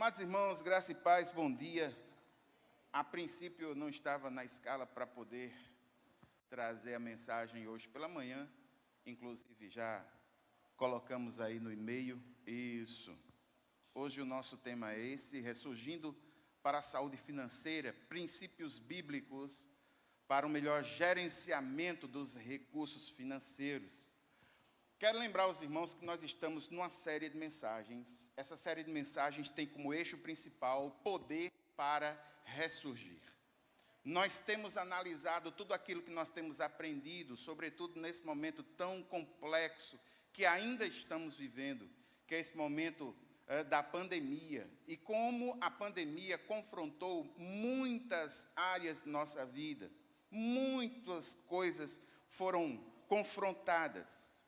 Amados irmãos, graça e paz, bom dia. A princípio eu não estava na escala para poder trazer a mensagem hoje pela manhã, inclusive já colocamos aí no e-mail, isso. Hoje o nosso tema é esse, ressurgindo para a saúde financeira, princípios bíblicos para um melhor gerenciamento dos recursos financeiros. Quero lembrar aos irmãos que nós estamos numa série de mensagens. Essa série de mensagens tem como eixo principal o poder para ressurgir. Nós temos analisado tudo aquilo que nós temos aprendido, sobretudo nesse momento tão complexo que ainda estamos vivendo, que é esse momento da pandemia, e como a pandemia confrontou muitas áreas de nossa vida, muitas coisas foram confrontadas.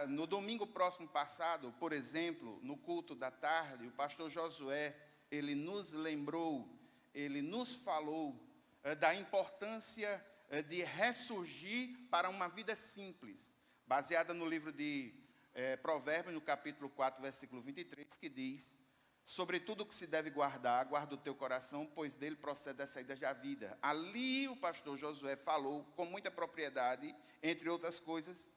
No domingo próximo passado, por exemplo, no culto da tarde, o pastor Josué, ele nos lembrou, ele nos falou da importância de ressurgir para uma vida simples, baseada no livro de Provérbios, no capítulo 4, versículo 23, que diz: sobre tudo que se deve guardar, guarda o teu coração, pois dele procede as saídas da vida. Ali o pastor Josué falou com muita propriedade, entre outras coisas,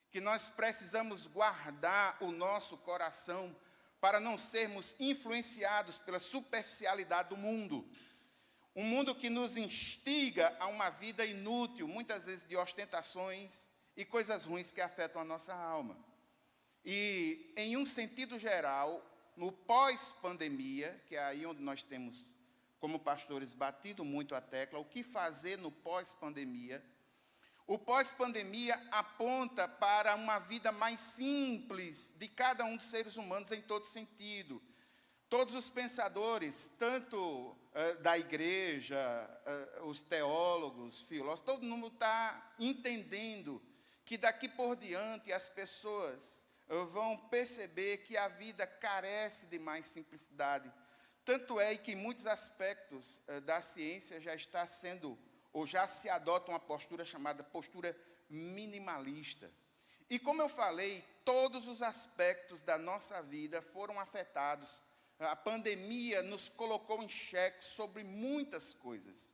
que nós precisamos guardar o nosso coração para não sermos influenciados pela superficialidade do mundo. Um mundo que nos instiga a uma vida inútil, muitas vezes de ostentações e coisas ruins que afetam a nossa alma. E, em um sentido geral, no pós-pandemia, que é aí onde nós temos, como pastores, batido muito a tecla, o que fazer no pós-pandemia. O pós-pandemia aponta para uma vida mais simples de cada um dos seres humanos em todo sentido. Todos os pensadores, tanto da igreja, os teólogos, filósofos, todo mundo está entendendo que daqui por diante as pessoas vão perceber que a vida carece de mais simplicidade. Tanto é que em muitos aspectos da ciência já está sendo, ou já se adota uma postura chamada postura minimalista. E como eu falei, todos os aspectos da nossa vida foram afetados. A pandemia nos colocou em xeque sobre muitas coisas.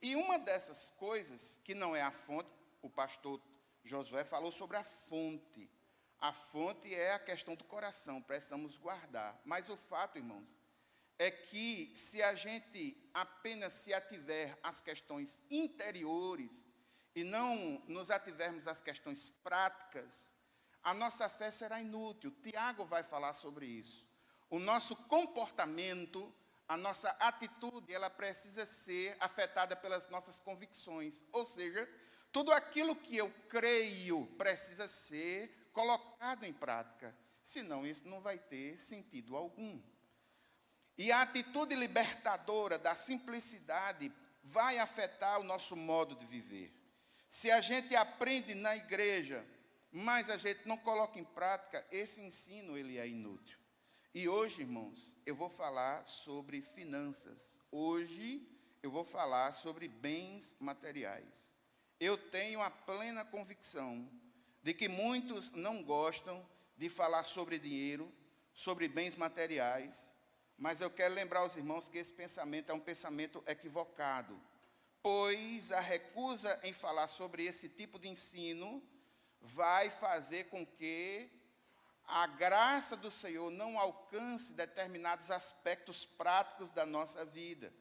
E uma dessas coisas, que não é a fonte, o pastor Josué falou sobre a fonte. A fonte é a questão do coração, precisamos guardar. Mas o fato, irmãos, é que se a gente apenas se ativer às questões interiores e não nos ativermos às questões práticas, a nossa fé será inútil. Tiago vai falar sobre isso. O nosso comportamento, a nossa atitude, ela precisa ser afetada pelas nossas convicções. Ou seja, tudo aquilo que eu creio precisa ser colocado em prática. Senão isso não vai ter sentido algum. E a atitude libertadora da simplicidade vai afetar o nosso modo de viver. Se a gente aprende na igreja, mas a gente não coloca em prática, esse ensino ele é inútil. E hoje, irmãos, eu vou falar sobre finanças. Hoje eu vou falar sobre bens materiais. Eu tenho a plena convicção de que muitos não gostam de falar sobre dinheiro, sobre bens materiais, mas eu quero lembrar aos irmãos que esse pensamento é um pensamento equivocado, pois a recusa em falar sobre esse tipo de ensino vai fazer com que a graça do Senhor não alcance determinados aspectos práticos da nossa vida.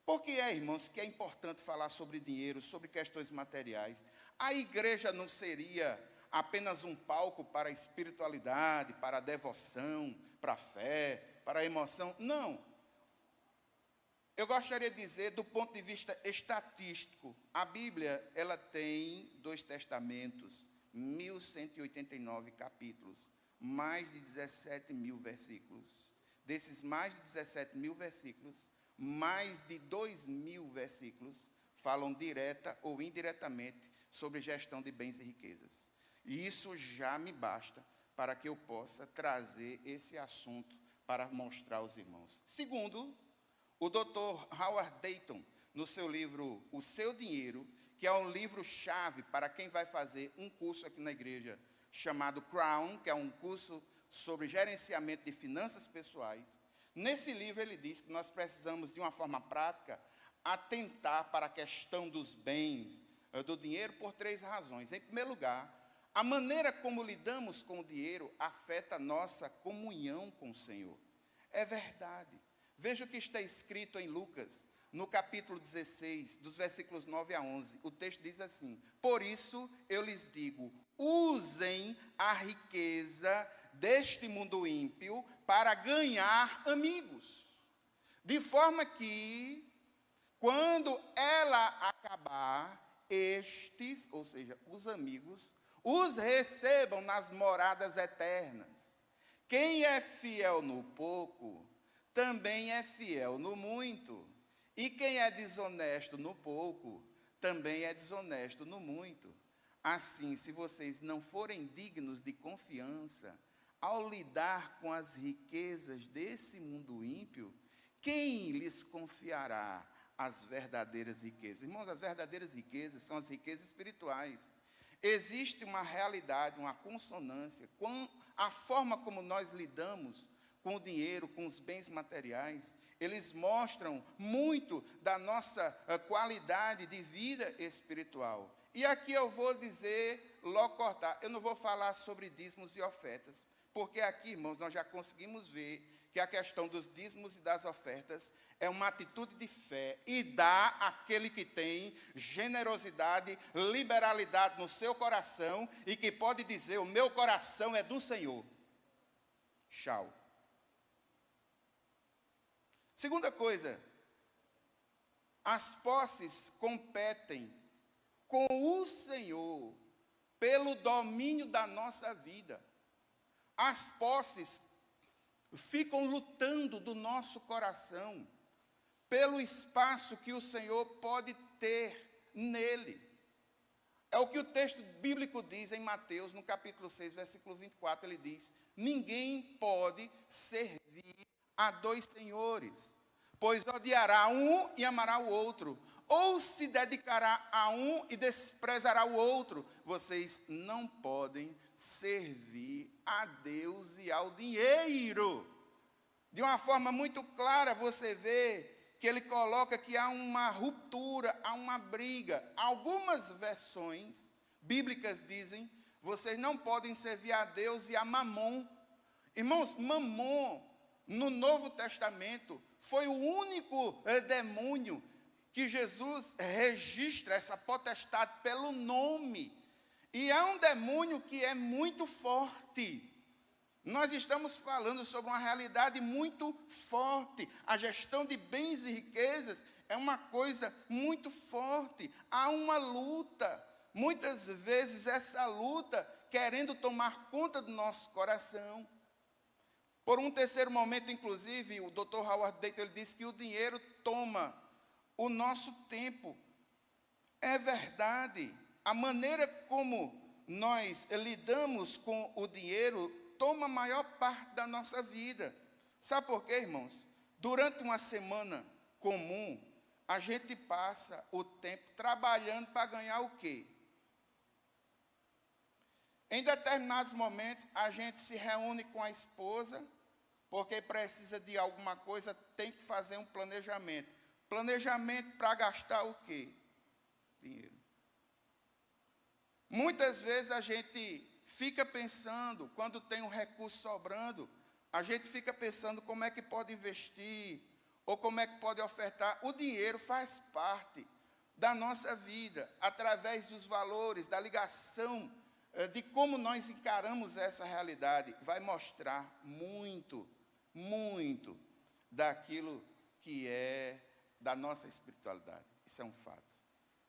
Por que irmãos, que é importante falar sobre dinheiro, sobre questões materiais? A igreja não seria apenas um palco para a espiritualidade, para a devoção, para a fé, para a emoção? Não. Eu gostaria de dizer, do ponto de vista estatístico, a Bíblia ela tem 2 testamentos, 1189 capítulos, mais de 17 mil versículos. Desses mais de 17 mil versículos, mais de 2.000 versículos falam direta ou indiretamente sobre gestão de bens e riquezas. E isso já me basta para que eu possa trazer esse assunto para mostrar aos irmãos. Segundo, o Dr. Howard Dayton, no seu livro O Seu Dinheiro, que é um livro-chave para quem vai fazer um curso aqui na igreja, chamado Crown, que é um curso sobre gerenciamento de finanças pessoais, nesse livro ele diz que nós precisamos, de uma forma prática, atentar para a questão dos bens, do dinheiro, por 3 razões. Em primeiro lugar, a maneira como lidamos com o dinheiro afeta a nossa comunhão com o Senhor. É verdade. Veja o que está escrito em Lucas, no capítulo 16, dos versículos 9 a 11. O texto diz assim: por isso eu lhes digo, usem a riqueza deste mundo ímpio para ganhar amigos, de forma que, quando ela acabar, estes, ou seja, os amigos, os recebam nas moradas eternas. Quem é fiel no pouco, também é fiel no muito. E quem é desonesto no pouco, também é desonesto no muito. Assim, se vocês não forem dignos de confiança, ao lidar com as riquezas desse mundo ímpio, quem lhes confiará as verdadeiras riquezas? Irmãos, as verdadeiras riquezas são as riquezas espirituais. Existe uma realidade, uma consonância com a forma como nós lidamos com o dinheiro, com os bens materiais. Eles mostram muito da nossa qualidade de vida espiritual. E aqui eu vou dizer, logo cortar, eu não vou falar sobre dízimos e ofertas, porque aqui, irmãos, nós já conseguimos ver que a questão dos dízimos e das ofertas é uma atitude de fé e dá àquele que tem generosidade, liberalidade no seu coração e que pode dizer, o meu coração é do Senhor. Tchau. Segunda coisa, as posses competem com o Senhor pelo domínio da nossa vida. As posses ficam lutando do nosso coração pelo espaço que o Senhor pode ter nele. É o que o texto bíblico diz em Mateus, no capítulo 6, versículo 24, ele diz: ninguém pode servir a 2 senhores, pois odiará um e amará o outro, ou se dedicará a um e desprezará o outro. Vocês não podem servir a Deus e ao dinheiro. De uma forma muito clara, você vê que ele coloca que há uma ruptura, há uma briga. Algumas versões bíblicas dizem, vocês não podem servir a Deus e a Mamon. Irmãos, Mamon, no Novo Testamento, foi o único demônio que Jesus registra essa potestade pelo nome. E é um demônio que é muito forte. Nós estamos falando sobre uma realidade muito forte. A gestão de bens e riquezas é uma coisa muito forte. Há uma luta. Muitas vezes essa luta querendo tomar conta do nosso coração. Por um terceiro momento, inclusive, o Dr. Howard Dayton ele disse que o dinheiro toma o nosso tempo. É verdade. A maneira como nós lidamos com o dinheiro toma a maior parte da nossa vida. Sabe por quê, irmãos? Durante uma semana comum, a gente passa o tempo trabalhando para ganhar o quê? Em determinados momentos, a gente se reúne com a esposa, porque precisa de alguma coisa, tem que fazer um planejamento. Planejamento para gastar o quê? Dinheiro. Muitas vezes a gente fica pensando, quando tem um recurso sobrando, a gente fica pensando como é que pode investir, ou como é que pode ofertar. O dinheiro faz parte da nossa vida, através dos valores, da ligação, de como nós encaramos essa realidade, vai mostrar muito, muito daquilo que é da nossa espiritualidade. Isso é um fato.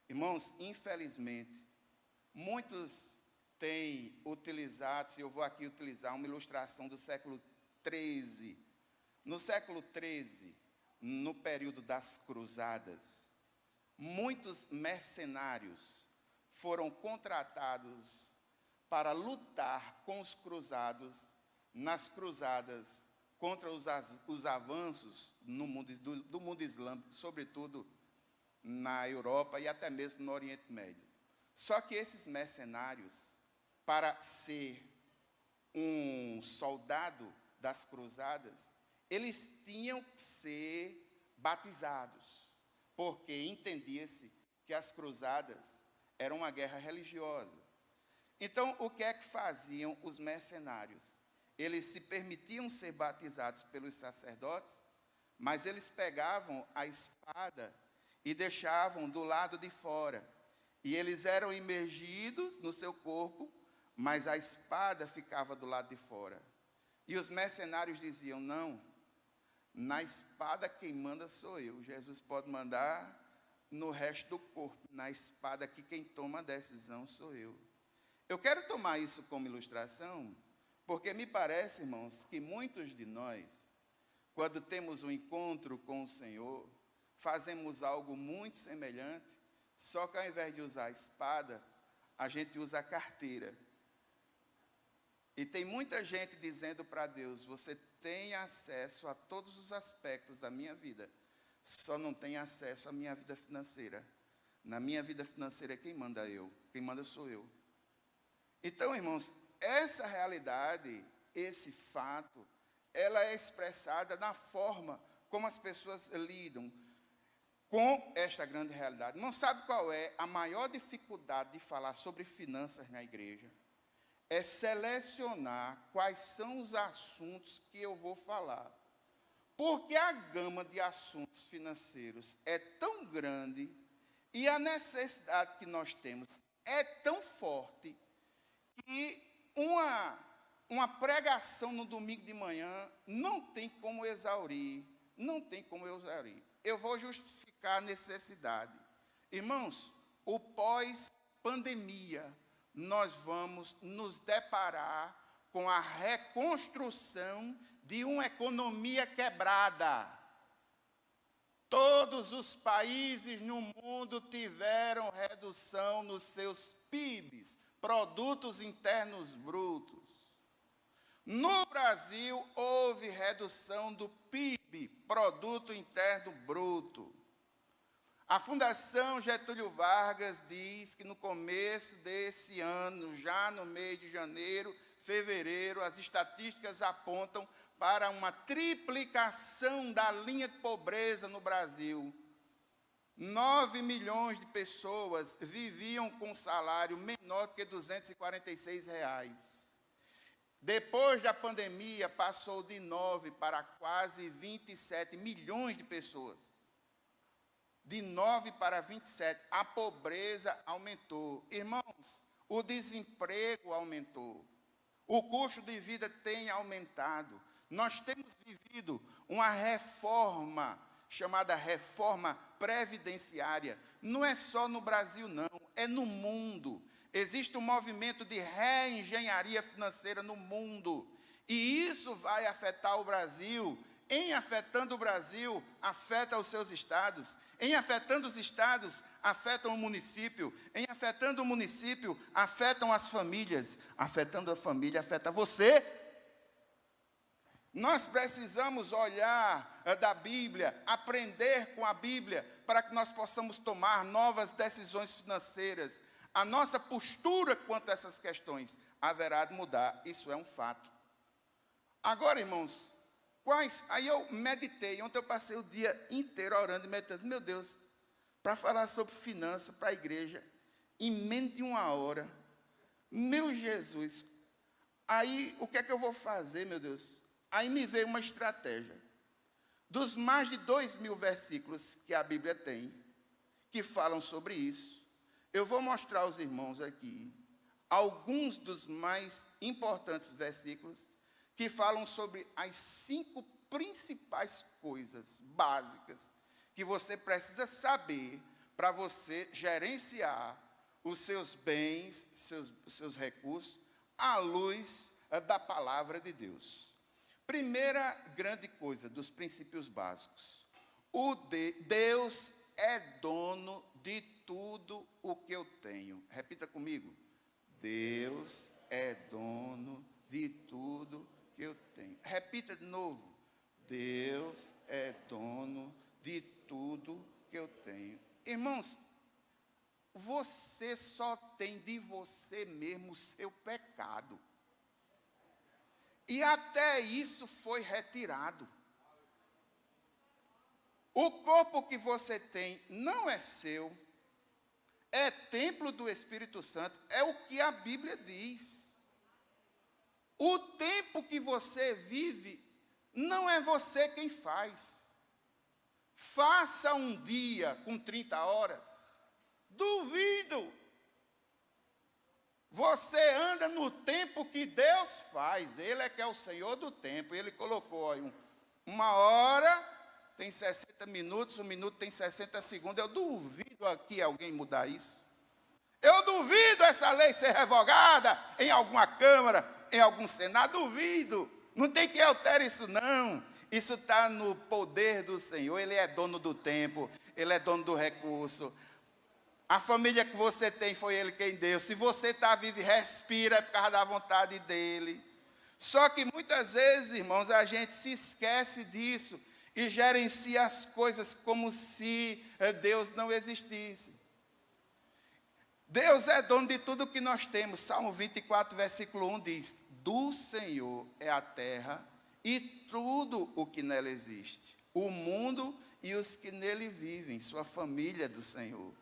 Irmãos, infelizmente, muitos têm utilizado, se eu vou aqui utilizar uma ilustração do século XIII. No século XIII, no período das cruzadas, muitos mercenários foram contratados para lutar com os cruzados nas cruzadas contra os avanços no mundo, do mundo islâmico, sobretudo na Europa e até mesmo no Oriente Médio. Só que esses mercenários, para ser um soldado das cruzadas, eles tinham que ser batizados, porque entendia-se que as cruzadas eram uma guerra religiosa. Então, o que é que faziam os mercenários? Eles se permitiam ser batizados pelos sacerdotes, mas eles pegavam a espada e deixavam do lado de fora. E eles eram imergidos no seu corpo, mas a espada ficava do lado de fora. E os mercenários diziam, não, na espada quem manda sou eu. Jesus pode mandar no resto do corpo. Na espada aqui quem toma a decisão sou eu. Eu quero tomar isso como ilustração, porque me parece, irmãos, que muitos de nós, quando temos um encontro com o Senhor, fazemos algo muito semelhante, só que ao invés de usar a espada, a gente usa a carteira. E tem muita gente dizendo para Deus, você tem acesso a todos os aspectos da minha vida, só não tem acesso à minha vida financeira. Na minha vida financeira quem manda sou eu. Então, irmãos, essa realidade, esse fato, ela é expressada na forma como as pessoas lidam com esta grande realidade. Não sabe qual é a maior dificuldade de falar sobre finanças na igreja? É selecionar quais são os assuntos que eu vou falar. Porque a gama de assuntos financeiros é tão grande e a necessidade que nós temos é tão forte que uma pregação no domingo de manhã não tem como exaurir, Eu vou justificar a necessidade. Irmãos, o pós-pandemia, nós vamos nos deparar com a reconstrução de uma economia quebrada. Todos os países no mundo tiveram redução nos seus PIBs, Produtos Internos Brutos. No Brasil, houve redução do PIB, Produto Interno Bruto. A Fundação Getúlio Vargas diz que no começo desse ano, já no mês de janeiro, fevereiro, as estatísticas apontam para uma triplicação da linha de pobreza no Brasil. 9 milhões de pessoas viviam com salário menor do que R$ 246. Depois da pandemia, passou de 9 para quase 27 milhões de pessoas. De 9 para 27, a pobreza aumentou. Irmãos, o desemprego aumentou. O custo de vida tem aumentado. Nós temos vivido uma reforma, chamada reforma previdenciária. Não é só no Brasil, não, é no mundo. Existe um movimento de reengenharia financeira no mundo. E isso vai afetar o Brasil. Em afetando o Brasil, afeta os seus estados. Em afetando os estados, afetam o município. Em afetando o município, afetam as famílias. Afetando a família, afeta você. Nós precisamos olhar da Bíblia, aprender com a Bíblia, para que nós possamos tomar novas decisões financeiras. A nossa postura quanto a essas questões haverá de mudar, isso é um fato. Agora, irmãos, aí eu meditei, ontem eu passei o dia inteiro orando e meditando, meu Deus, para falar sobre finanças para a igreja, em menos de 1 hora, meu Jesus, aí o que é que eu vou fazer, meu Deus? Aí me veio uma estratégia. Dos mais de 2.000 versículos que a Bíblia tem, que falam sobre isso, eu vou mostrar aos irmãos aqui alguns dos mais importantes versículos que falam sobre as 5 principais coisas básicas que você precisa saber para você gerenciar os seus bens, seus recursos, à luz da palavra de Deus. Primeira grande coisa dos princípios básicos. Deus é dono de tudo o que eu tenho. Repita comigo. Deus é dono de tudo que eu tenho. Repita de novo. Deus é dono de tudo que eu tenho. Irmãos, você só tem de você mesmo o seu pecado. E até isso foi retirado. O corpo que você tem não é seu, é templo do Espírito Santo, é o que a Bíblia diz. O tempo que você vive, não é você quem faz. Faça um dia com 30 horas. Duvido. Você anda no tempo que Deus faz. Ele é que é o Senhor do tempo. Ele colocou aí uma hora, tem 60 minutos, um minuto tem 60 segundos. Eu duvido aqui alguém mudar isso. Eu duvido essa lei ser revogada em alguma Câmara, em algum Senado. Duvido. Não tem que alterar isso, não. Isso está no poder do Senhor. Ele é dono do tempo. Ele é dono do recurso. A família que você tem foi Ele quem deu. Se você está vivo e respira, é por causa da vontade dEle. Só que muitas vezes, irmãos, a gente se esquece disso e gerencia as coisas como se Deus não existisse. Deus é dono de tudo que nós temos. Salmo 24, versículo 1 diz: do Senhor é a terra e tudo o que nela existe, o mundo e os que nele vivem, sua família é do Senhor.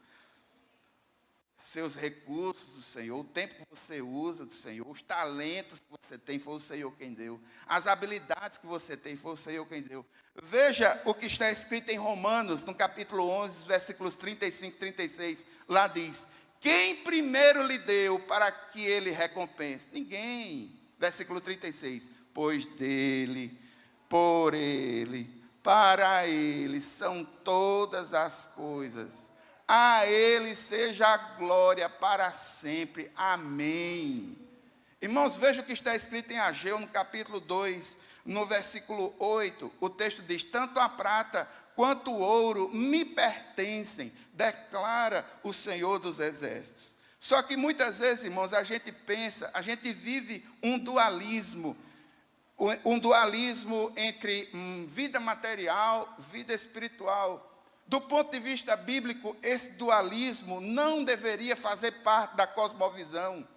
Seus recursos do Senhor, o tempo que você usa do Senhor, os talentos que você tem, foi o Senhor quem deu. As habilidades que você tem, foi o Senhor quem deu. Veja o que está escrito em Romanos, no capítulo 11, versículos 35 e 36. Lá diz: quem primeiro lhe deu para que ele recompense? Ninguém. Versículo 36. Pois dele, por ele, para ele são todas as coisas. A ele seja a glória para sempre. Amém. Irmãos, veja o que está escrito em Ageu, no capítulo 2, no versículo 8. O texto diz: tanto a prata quanto o ouro me pertencem, declara o Senhor dos Exércitos. Só que muitas vezes, irmãos, a gente pensa, a gente vive um dualismo entre vida material, vida espiritual. Do ponto de vista bíblico, esse dualismo não deveria fazer parte da cosmovisão.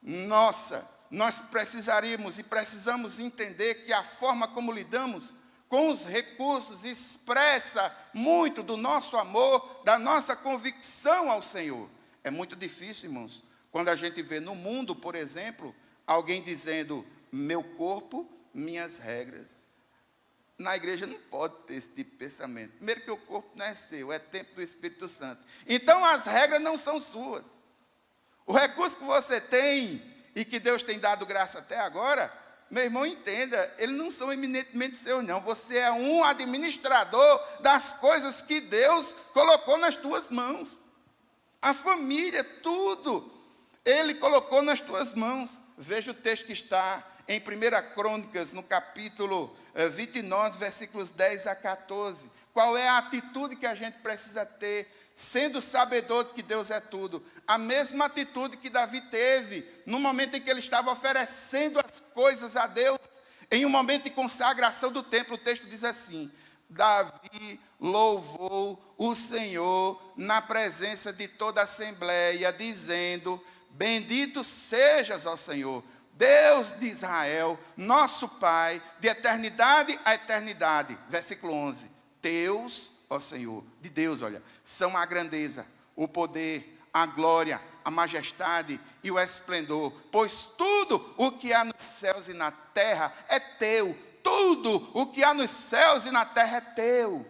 Nós precisaríamos e precisamos entender que a forma como lidamos com os recursos expressa muito do nosso amor, da nossa convicção ao Senhor. É muito difícil, irmãos, quando a gente vê no mundo, por exemplo, alguém dizendo: meu corpo, minhas regras. Na igreja não pode ter esse tipo de pensamento. Primeiro que o corpo não é seu, é templo do Espírito Santo. Então as regras não são suas. O recurso que você tem e que Deus tem dado graça até agora, meu irmão, entenda, eles não são eminentemente seus, não. Você é um administrador das coisas que Deus colocou nas tuas mãos. A família, tudo, Ele colocou nas tuas mãos. Veja o texto que está em 1 Crônicas, no capítulo 29, versículos 10 a 14. Qual é a atitude que a gente precisa ter, sendo sabedor de que Deus é tudo? A mesma atitude que Davi teve, no momento em que ele estava oferecendo as coisas a Deus, em um momento de consagração do templo. O texto diz assim: Davi louvou o Senhor na presença de toda a assembleia, dizendo: bendito sejas, ó Senhor, Deus de Israel, nosso Pai, de eternidade a eternidade. Versículo 11. Teus, ó Senhor, de Deus, olha, são a grandeza, o poder, a glória, a majestade e o esplendor, pois tudo o que há nos céus e na terra é teu. Tudo o que há nos céus e na terra é teu.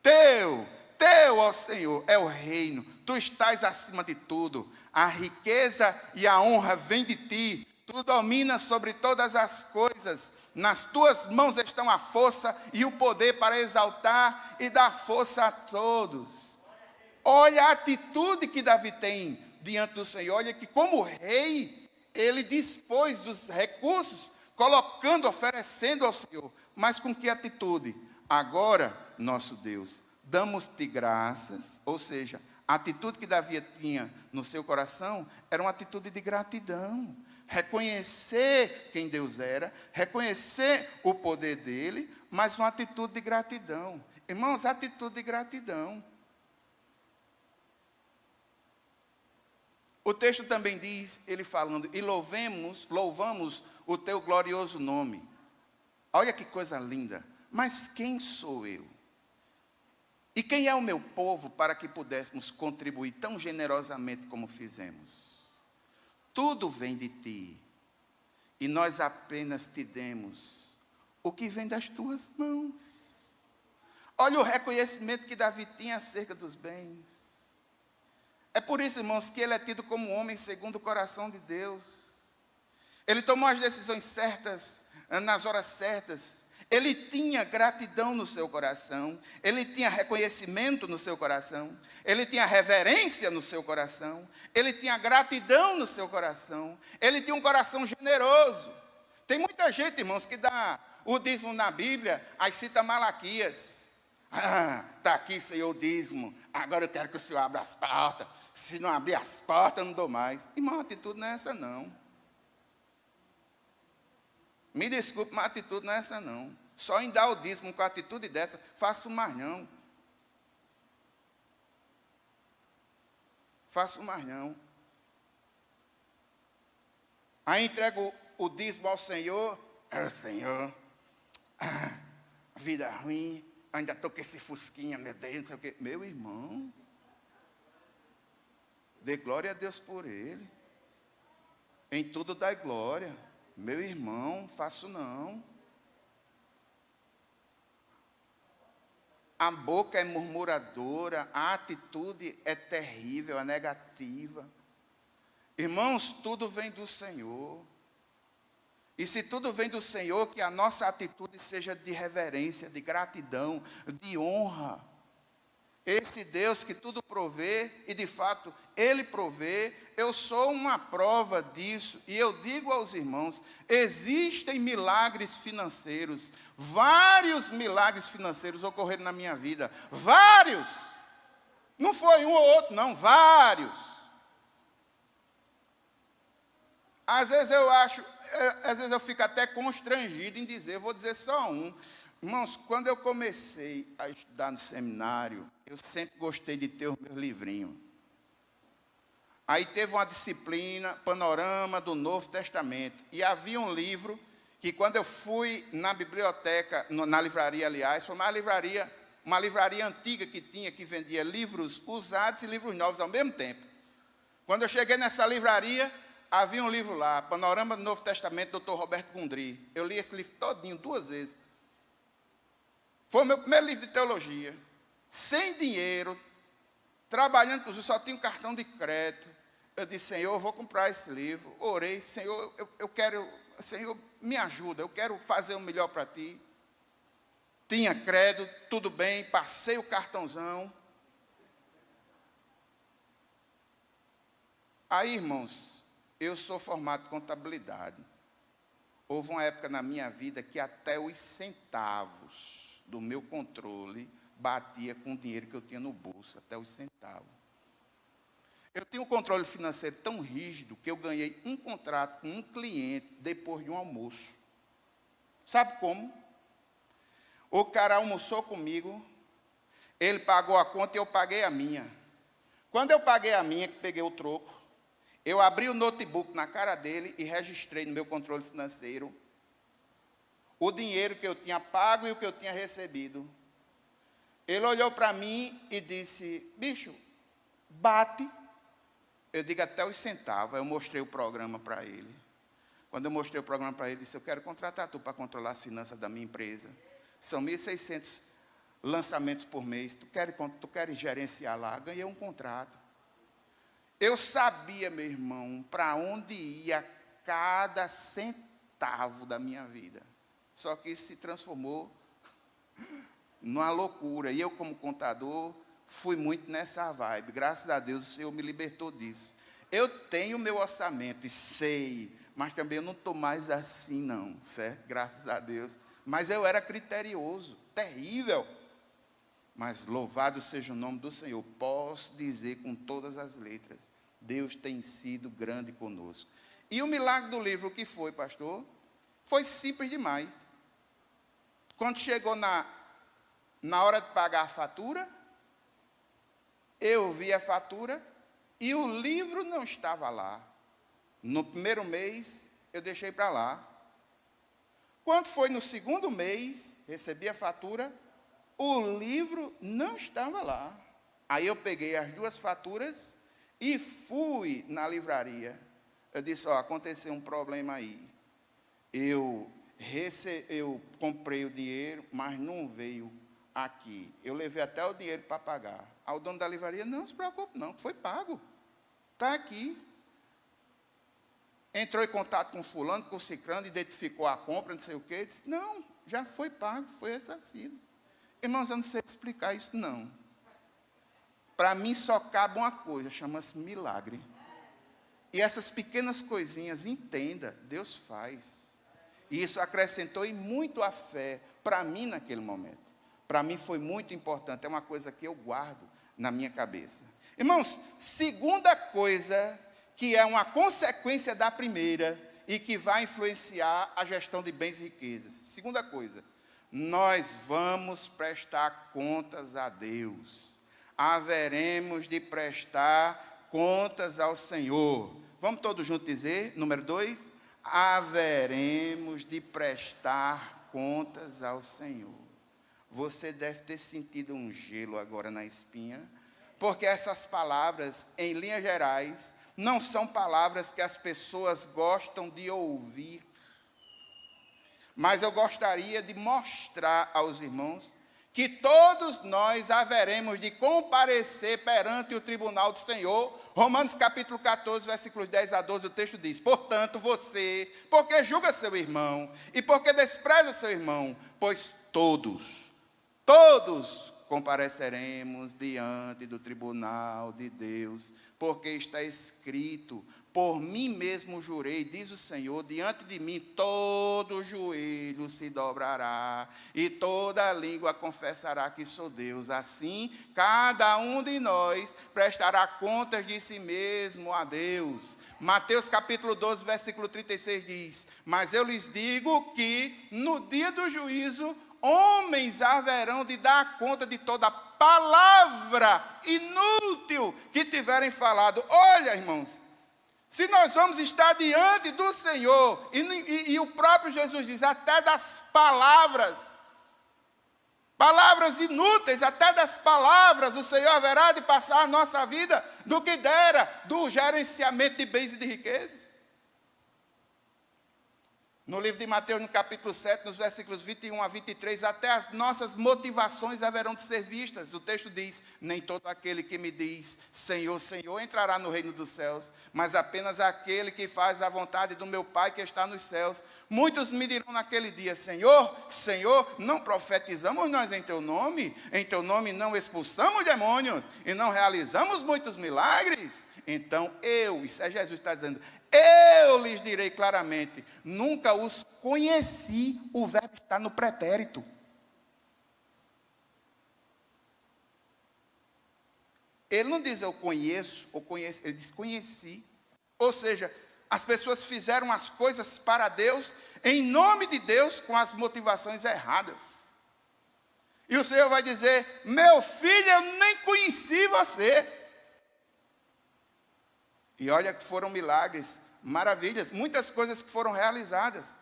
Teu, ó Senhor, é o reino. Tu estás acima de tudo. A riqueza e a honra vêm de ti. Tu dominas sobre todas as coisas. Nas tuas mãos estão a força e o poder para exaltar e dar força a todos. Olha a atitude que Davi tem diante do Senhor. Olha que como rei, ele dispôs dos recursos, colocando, oferecendo ao Senhor. Mas com que atitude? Agora, nosso Deus, damos-te graças. Ou seja, a atitude que Davi tinha no seu coração era uma atitude de gratidão. Reconhecer quem Deus era, reconhecer o poder dele, mas uma atitude de gratidão. Irmãos, atitude de gratidão. O texto também diz, ele falando, e louvamos o teu glorioso nome. Olha que coisa linda. Mas quem sou eu? E quem é o meu povo para que pudéssemos contribuir tão generosamente como fizemos? Tudo vem de ti, e nós apenas te demos o que vem das tuas mãos. Olha o reconhecimento que Davi tinha acerca dos bens. É por isso, irmãos, que ele é tido como homem segundo o coração de Deus. Ele tomou as decisões certas, nas horas certas. Ele tinha gratidão no seu coração. Ele tinha reconhecimento no seu coração. Ele tinha reverência no seu coração. Ele tinha gratidão no seu coração. Ele tinha um coração generoso. Tem muita gente, irmãos, que dá o dízimo na Bíblia, aí cita Malaquias. Está aqui, Senhor, o dízimo. Agora eu quero que o Senhor abra as portas. Se não abrir as portas, eu não dou mais. Irmão, a atitude não é essa, não. Me desculpe, mas a atitude não é essa, não. Só em dar o dízimo com a atitude dessa, faço mais não. Faço mais não. Aí entrego o dízimo ao Senhor. Senhor, vida ruim, ainda estou com esse fusquinha, meu Deus, não sei o quê. Meu irmão, dê glória a Deus por ele. Em tudo dai glória. Meu irmão, faço não. A boca é murmuradora, a atitude é terrível, é negativa. Irmãos, tudo vem do Senhor. E se tudo vem do Senhor, que a nossa atitude seja de reverência, de gratidão, de honra. Esse Deus que tudo provê, e de fato Ele provê, eu sou uma prova disso, e eu digo aos irmãos, existem milagres financeiros, vários milagres financeiros ocorreram na minha vida, vários, não foi um ou outro não, vários. Às vezes eu fico até constrangido em dizer, vou dizer só um. Irmãos, quando eu comecei a estudar no seminário, eu sempre gostei de ter os meus livrinhos. Aí teve uma disciplina, Panorama do Novo Testamento. E havia um livro que quando eu fui na biblioteca, na livraria, aliás, foi uma livraria antiga que vendia livros usados e livros novos ao mesmo tempo. Quando eu cheguei nessa livraria, havia um livro lá, Panorama do Novo Testamento, do Dr. Roberto Gundry. Eu li esse livro todinho, 2 vezes. Foi o meu primeiro livro de teologia. Sem dinheiro, trabalhando, inclusive, só tinha um cartão de crédito. Eu disse, Senhor, eu vou comprar esse livro. Orei, Senhor, eu quero, Senhor, me ajuda, eu quero fazer o melhor para ti. Tinha crédito, tudo bem, passei o cartãozão. Aí, irmãos, eu sou formado em contabilidade. Houve uma época na minha vida que até os centavos do meu controle batia com o dinheiro que eu tinha no bolso, até os centavos. Eu tinha um controle financeiro tão rígido que eu ganhei um contrato com um cliente depois de um almoço. Sabe como? O cara almoçou comigo, ele pagou a conta e eu paguei a minha. Quando eu paguei a minha, que peguei o troco, eu abri o notebook na cara dele e registrei no meu controle financeiro o dinheiro que eu tinha pago e o que eu tinha recebido. Ele olhou para mim e disse, bicho, bate. Eu digo até os centavos. Eu mostrei o programa para ele. Quando eu mostrei o programa para ele, ele disse, eu quero contratar tu para controlar as finanças da minha empresa. São 1.600 lançamentos por mês. Tu queres gerenciar lá? Ganhei um contrato. Eu sabia, meu irmão, para onde ia cada centavo da minha vida. Só que isso se transformou numa loucura. E eu, como contador, fui muito nessa vibe. Graças a Deus, o Senhor me libertou disso. Eu tenho meu orçamento e sei, mas também eu não estou mais assim, não, certo? Graças a Deus. Mas eu era criterioso, terrível. Mas louvado seja o nome do Senhor. Posso dizer com todas as letras, Deus tem sido grande conosco. E o milagre do livro, o que foi, pastor? Foi simples demais. Quando chegou na hora de pagar a fatura, eu vi a fatura e o livro não estava lá. No primeiro mês, eu deixei para lá. Quando foi no segundo mês, recebi a fatura, o livro não estava lá. Aí eu peguei as 2 faturas e fui na livraria. Eu disse, aconteceu um problema aí. Eu comprei o dinheiro, mas não veio aqui. Eu levei até o dinheiro para pagar. Aí o dono da livraria, não se preocupe não, foi pago. Está aqui. Entrou em contato com fulano, com ciclano, identificou a compra, não sei o quê. Disse, não, já foi pago, foi ressarcido. Irmãos, eu não sei explicar isso não. Para mim só cabe uma coisa, chama-se milagre. E essas pequenas coisinhas, entenda, Deus faz. E isso acrescentou e muito a fé para mim naquele momento. Para mim foi muito importante, é uma coisa que eu guardo na minha cabeça. Irmãos, segunda coisa que é uma consequência da primeira e que vai influenciar a gestão de bens e riquezas. Segunda coisa, nós vamos prestar contas a Deus. Haveremos de prestar contas ao Senhor. Vamos todos juntos dizer, número 2, haveremos de prestar contas ao Senhor. Você deve ter sentido um gelo agora na espinha, porque essas palavras, em linhas gerais, não são palavras que as pessoas gostam de ouvir. Mas eu gostaria de mostrar aos irmãos que todos nós haveremos de comparecer perante o tribunal do Senhor. Romanos capítulo 14, versículos 10 a 12, o texto diz, portanto, você, porque julga seu irmão, e porque despreza seu irmão, pois todos compareceremos diante do tribunal de Deus, porque está escrito, por mim mesmo jurei, diz o Senhor, diante de mim todo joelho se dobrará, e toda língua confessará que sou Deus. Assim, cada um de nós prestará contas de si mesmo a Deus. Mateus capítulo 12, versículo 36 diz, mas eu lhes digo que no dia do juízo, homens haverão de dar conta de toda palavra inútil que tiverem falado. Olha, irmãos, se nós vamos estar diante do Senhor, e o próprio Jesus diz, até das palavras inúteis, até das palavras, o Senhor haverá de passar a nossa vida do que dera, do gerenciamento de bens e de riquezas. No livro de Mateus, no capítulo 7, nos versículos 21 a 23, até as nossas motivações haverão de ser vistas. O texto diz, nem todo aquele que me diz, Senhor, Senhor, entrará no reino dos céus, mas apenas aquele que faz a vontade do meu Pai que está nos céus. Muitos me dirão naquele dia, Senhor, Senhor, não profetizamos nós em teu nome não expulsamos demônios, e não realizamos muitos milagres? Então isso é Jesus está dizendo, eu lhes direi claramente, nunca os conheci. O verbo está no pretérito. Ele não diz eu conheço, ou conheço, ele diz conheci. Ou seja, as pessoas fizeram as coisas para Deus, em nome de Deus, com as motivações erradas. E o Senhor vai dizer, meu filho, eu nem conheci você. E olha que foram milagres, maravilhas, muitas coisas que foram realizadas.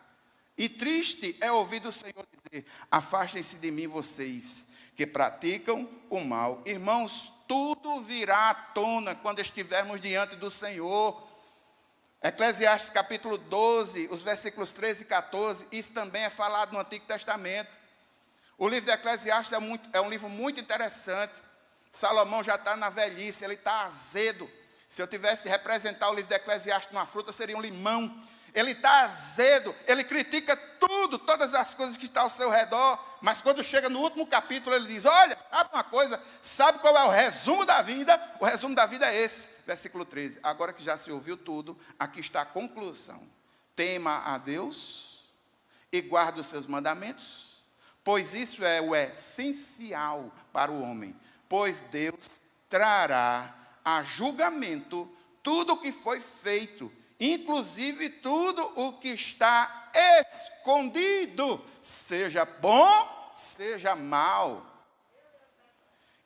E triste é ouvir do Senhor dizer, afastem-se de mim vocês, que praticam o mal. Irmãos, tudo virá à tona quando estivermos diante do Senhor. Eclesiastes capítulo 12, os versículos 13 e 14, isso também é falado no Antigo Testamento. O livro de Eclesiastes é um livro muito interessante. Salomão já está na velhice, ele está azedo. Se eu tivesse de representar o livro de Eclesiastes numa fruta, seria um limão. Ele está azedo, ele critica tudo, todas as coisas que estão ao seu redor, mas quando chega no último capítulo, ele diz, olha, sabe uma coisa, sabe qual é o resumo da vida? O resumo da vida é esse, versículo 13. Agora que já se ouviu tudo, aqui está a conclusão. Tema a Deus e guarda os seus mandamentos, pois isso é o essencial para o homem, pois Deus trará a julgamento tudo o que foi feito, inclusive tudo o que está escondido, seja bom, seja mal.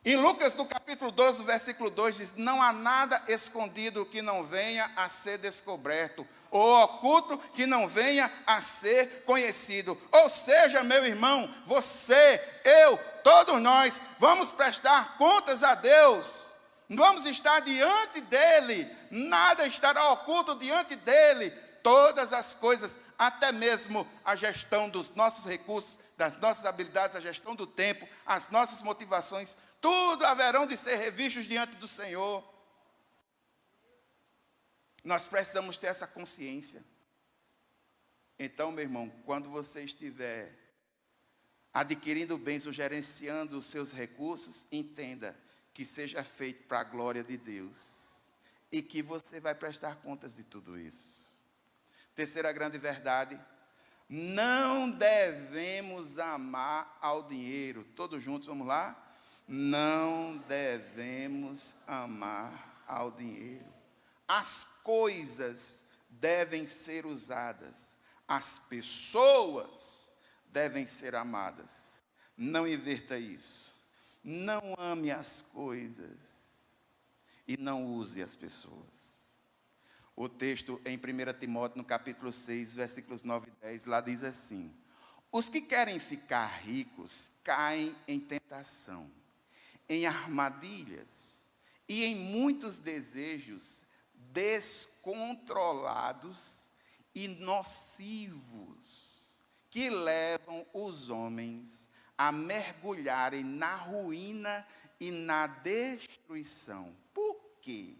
Em Lucas, no capítulo 12, versículo 2, diz: não há nada escondido que não venha a ser descoberto, ou oculto que não venha a ser conhecido. Ou seja, meu irmão, você, eu, todos nós, vamos prestar contas a Deus. Vamos estar diante dEle, nada estará oculto diante dEle. Todas as coisas, até mesmo a gestão dos nossos recursos, das nossas habilidades, a gestão do tempo, as nossas motivações, tudo haverão de ser revistos diante do Senhor. Nós precisamos ter essa consciência. Então, meu irmão, quando você estiver adquirindo bens ou gerenciando os seus recursos, entenda que seja feito para a glória de Deus e que você vai prestar contas de tudo isso. Terceira grande verdade: não devemos amar ao dinheiro. Todos juntos, vamos lá? Não devemos amar ao dinheiro. As coisas devem ser usadas, as pessoas devem ser amadas. Não inverta isso. Não ame as coisas e não use as pessoas. O texto em 1 Timóteo, no capítulo 6, versículos 9 e 10, lá diz assim: os que querem ficar ricos caem em tentação, em armadilhas e em muitos desejos descontrolados e nocivos, que levam os homens a mergulharem na ruína e na destruição. Por quê?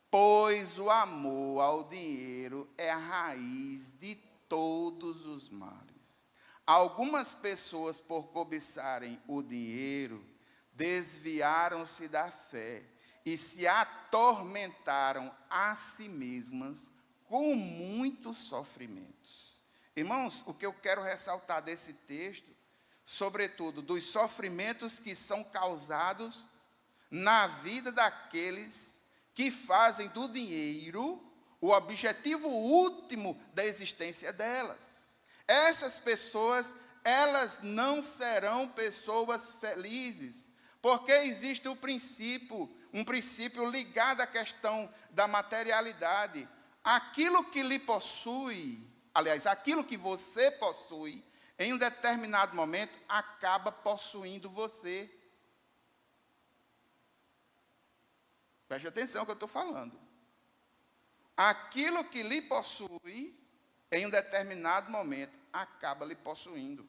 Pois o amor ao dinheiro é a raiz de todos os males. Algumas pessoas, por cobiçarem o dinheiro, desviaram-se da fé e se atormentaram a si mesmas com muitos sofrimentos. Irmãos, o que eu quero ressaltar desse texto, sobretudo dos sofrimentos que são causados na vida daqueles que fazem do dinheiro o objetivo último da existência delas. Essas pessoas, elas não serão pessoas felizes, porque existe um princípio ligado à questão da materialidade. Aquilo que lhe possui, aliás, aquilo que você possui, em um determinado momento, acaba possuindo você. Preste atenção no que eu estou falando. Aquilo que lhe possui, em um determinado momento, acaba lhe possuindo.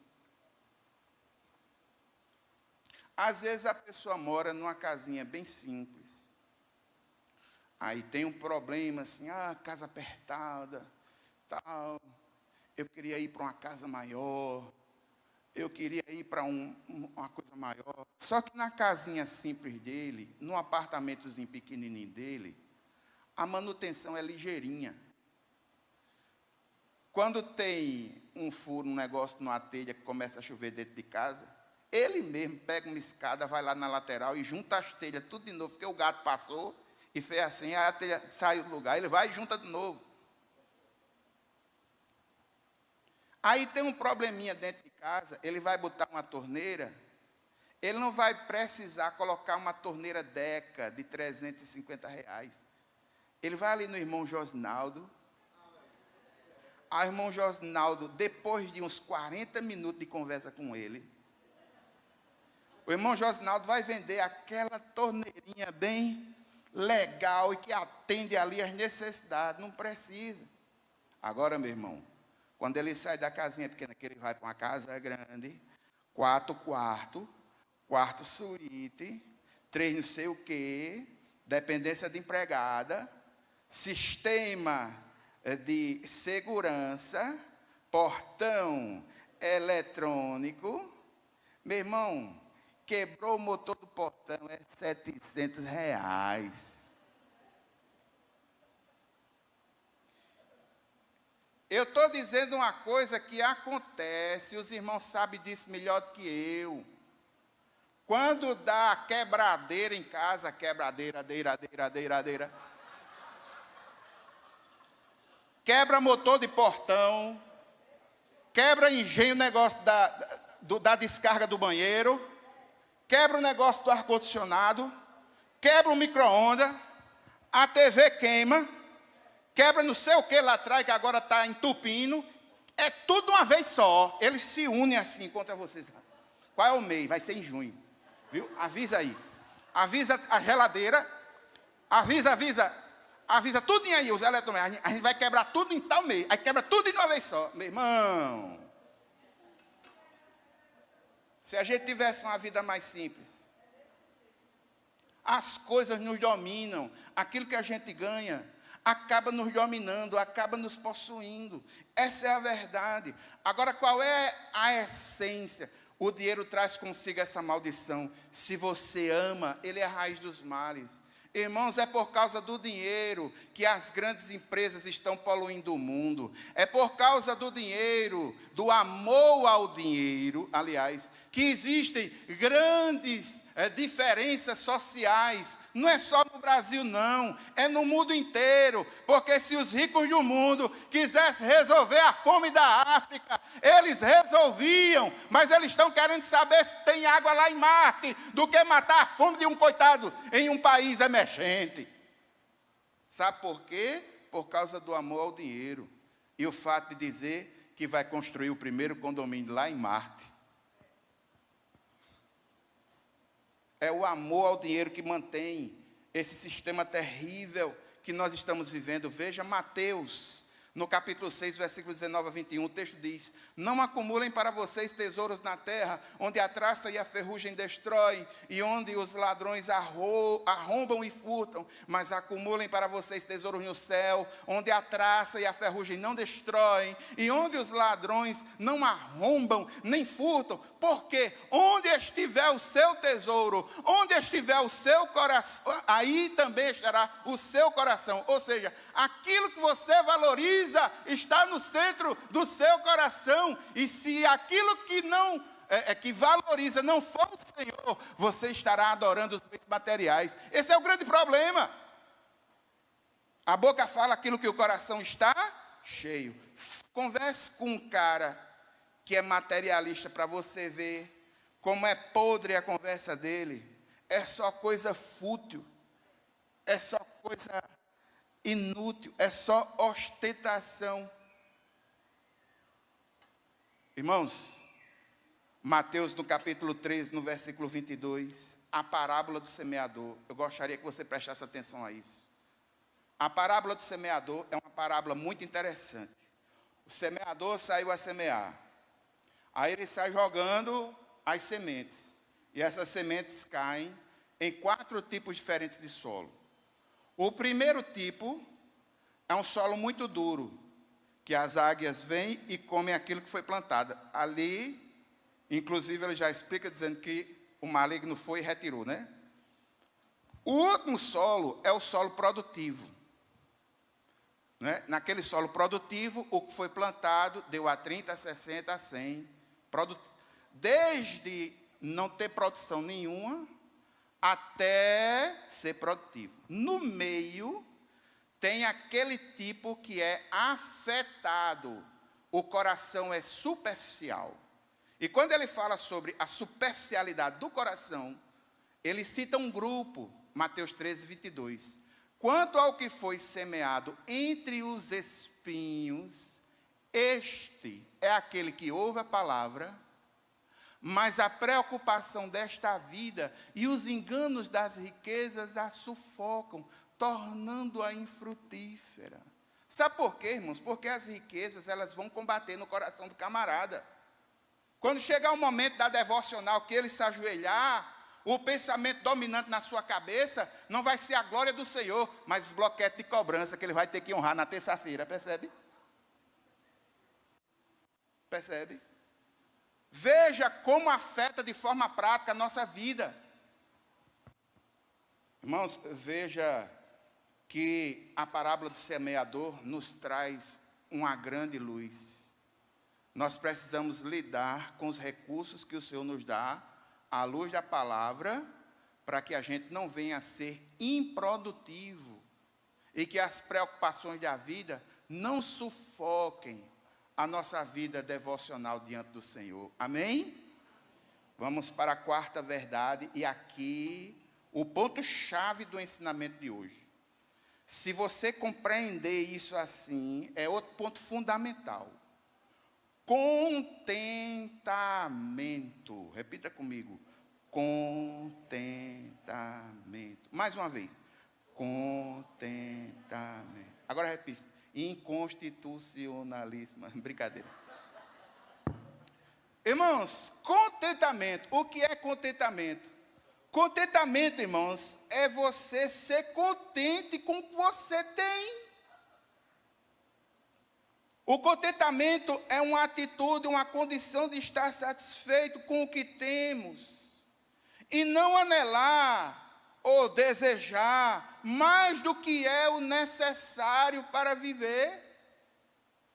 Às vezes a pessoa mora numa casinha bem simples. Aí tem um problema assim, casa apertada, tal. Eu queria ir para uma casa maior. Eu queria ir para uma coisa maior. Só que na casinha simples dele, num apartamentozinho pequenininho dele, a manutenção é ligeirinha. Quando tem um furo, um negócio numa telha que começa a chover dentro de casa, ele mesmo pega uma escada, vai lá na lateral e junta as telhas tudo de novo, porque o gato passou e fez assim, aí a telha sai do lugar, ele vai e junta de novo. Aí tem um probleminha dentro de casa, ele vai botar uma torneira, ele não vai precisar colocar uma torneira Deca de R$350. Ele vai ali no irmão Josnaldo. O irmão Josnaldo, depois de uns 40 minutos de conversa com ele, o irmão Josnaldo vai vender aquela torneirinha bem legal e que atende ali as necessidades. Não precisa. Agora, meu irmão, quando ele sai da casinha pequena, que ele vai para uma casa grande, 4 quartos, quarto suíte, 3 não sei o quê, dependência de empregada, sistema de segurança, portão eletrônico. Meu irmão, quebrou o motor do portão, é R$700. Eu estou dizendo uma coisa que acontece, os irmãos sabem disso melhor do que eu. Quando dá quebradeira em casa, quebradeira, quebra motor de portão, quebra engenho, negócio da descarga do banheiro, quebra o negócio do ar-condicionado, quebra o micro-ondas, a TV queima, quebra não sei o que lá atrás, que agora está entupindo. É tudo uma vez só. Eles se unem assim contra vocês. Qual é o mês? Vai ser em junho. Viu? Avisa aí. Avisa a geladeira. Avisa tudo aí, os eletrodomésticos. A gente vai quebrar tudo em tal mês. Aí quebra tudo de uma vez só. Meu irmão. Se a gente tivesse uma vida mais simples. As coisas nos dominam. Aquilo que a gente ganha acaba nos dominando, acaba nos possuindo. Essa é a verdade. Agora, qual é a essência? O dinheiro traz consigo essa maldição. Se você ama, ele é a raiz dos males. Irmãos, é por causa do dinheiro que as grandes empresas estão poluindo o mundo. É por causa do dinheiro, do amor ao dinheiro, aliás, que existem grandes diferenças sociais. Não é só no Brasil, não. É no mundo inteiro. Porque se os ricos do mundo quisessem resolver a fome da África, eles resolviam. Mas eles estão querendo saber se tem água lá em Marte, do que matar a fome de um coitado em um país emergente. Sabe por quê? Por causa do amor ao dinheiro. E o fato de dizer que vai construir o primeiro condomínio lá em Marte. É o amor ao dinheiro que mantém esse sistema terrível que nós estamos vivendo. Veja Mateus, no capítulo 6, versículo 19 a 21, o texto diz: não acumulem para vocês tesouros na terra, onde a traça e a ferrugem destroem, e onde os ladrões arrombam e furtam, mas acumulem para vocês tesouros no céu, onde a traça e a ferrugem não destroem, e onde os ladrões não arrombam nem furtam, porque onde estiver o seu tesouro, onde estiver o seu coração, aí também estará o seu coração. Ou seja, aquilo que você valoriza está no centro do seu coração. E se aquilo que não que valoriza não for o Senhor, você estará adorando os bens materiais. Esse é o grande problema. A boca fala aquilo que o coração está cheio. Converse com um cara que é materialista para você ver como é podre a conversa dele. É só coisa fútil, é só coisa inútil, é só ostentação. Irmãos, Mateus no capítulo 13, no versículo 22, a parábola do semeador. Eu gostaria que você prestasse atenção a isso. A parábola do semeador é uma parábola muito interessante. O semeador saiu a semear. Aí ele sai jogando as sementes. E essas sementes caem em 4 tipos diferentes de solo. O primeiro tipo é um solo muito duro, que as águias vêm e comem aquilo que foi plantado. Ali, inclusive, ele já explica dizendo que o maligno foi e retirou, né? O último solo é o solo produtivo. Né? Naquele solo produtivo, o que foi plantado deu a 30, a 60, a 100. Desde não ter produção nenhuma, até ser produtivo. No meio, tem aquele tipo que é afetado. O coração é superficial. E quando ele fala sobre a superficialidade do coração, ele cita um grupo, Mateus 13, 22. Quanto ao que foi semeado entre os espinhos, este é aquele que ouve a palavra, mas a preocupação desta vida e os enganos das riquezas a sufocam, tornando-a infrutífera. Sabe por quê, irmãos? Porque as riquezas, elas vão combater no coração do camarada. Quando chegar o momento da devocional, que ele se ajoelhar, o pensamento dominante na sua cabeça não vai ser a glória do Senhor, mas os bloquetes de cobrança que ele vai ter que honrar na terça-feira, percebe? Percebe? Veja como afeta de forma prática a nossa vida. Irmãos, veja que a parábola do semeador nos traz uma grande luz. Nós precisamos lidar com os recursos que o Senhor nos dá, à luz da palavra, para que a gente não venha a ser improdutivo e que as preocupações da vida não sufoquem a nossa vida devocional diante do Senhor. Amém? Vamos para a quarta verdade, e aqui o ponto-chave do ensinamento de hoje. Se você compreender isso assim, é outro ponto fundamental. Contentamento. Repita comigo. Contentamento. Mais uma vez. Contentamento. Agora repita. Inconstitucionalíssima. Brincadeira. Irmãos, contentamento. O que é contentamento? Contentamento, irmãos, é você ser contente com o que você tem. O contentamento é uma atitude, uma condição de estar satisfeito com o que temos. E não anelar ou desejar mais do que é o necessário para viver.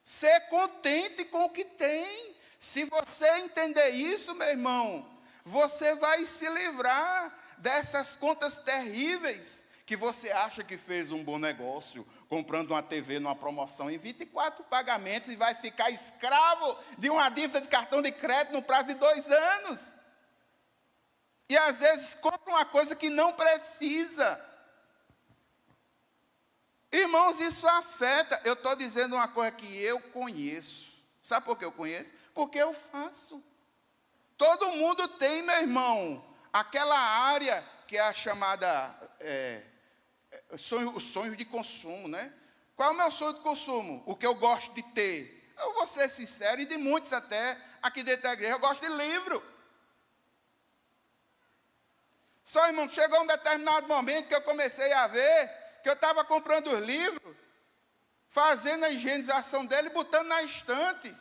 Ser contente com o que tem. Se você entender isso, meu irmão, você vai se livrar dessas contas terríveis que você acha que fez um bom negócio, comprando uma TV numa promoção em 24 pagamentos e vai ficar escravo de uma dívida de cartão de crédito no prazo de 2 anos. E às vezes compra uma coisa que não precisa. Irmãos, isso afeta. Eu estou dizendo uma coisa que eu conheço. Sabe por que eu conheço? Porque eu faço. Todo mundo tem, meu irmão, aquela área que é a chamada sonho de consumo, né? Qual é o meu sonho de consumo? O que eu gosto de ter? Eu vou ser sincero, e de muitos até, aqui dentro da igreja, eu gosto de livro. Só, irmão, chegou um determinado momento que eu comecei a ver que eu estava comprando os livros, fazendo a higienização dele e botando na estante.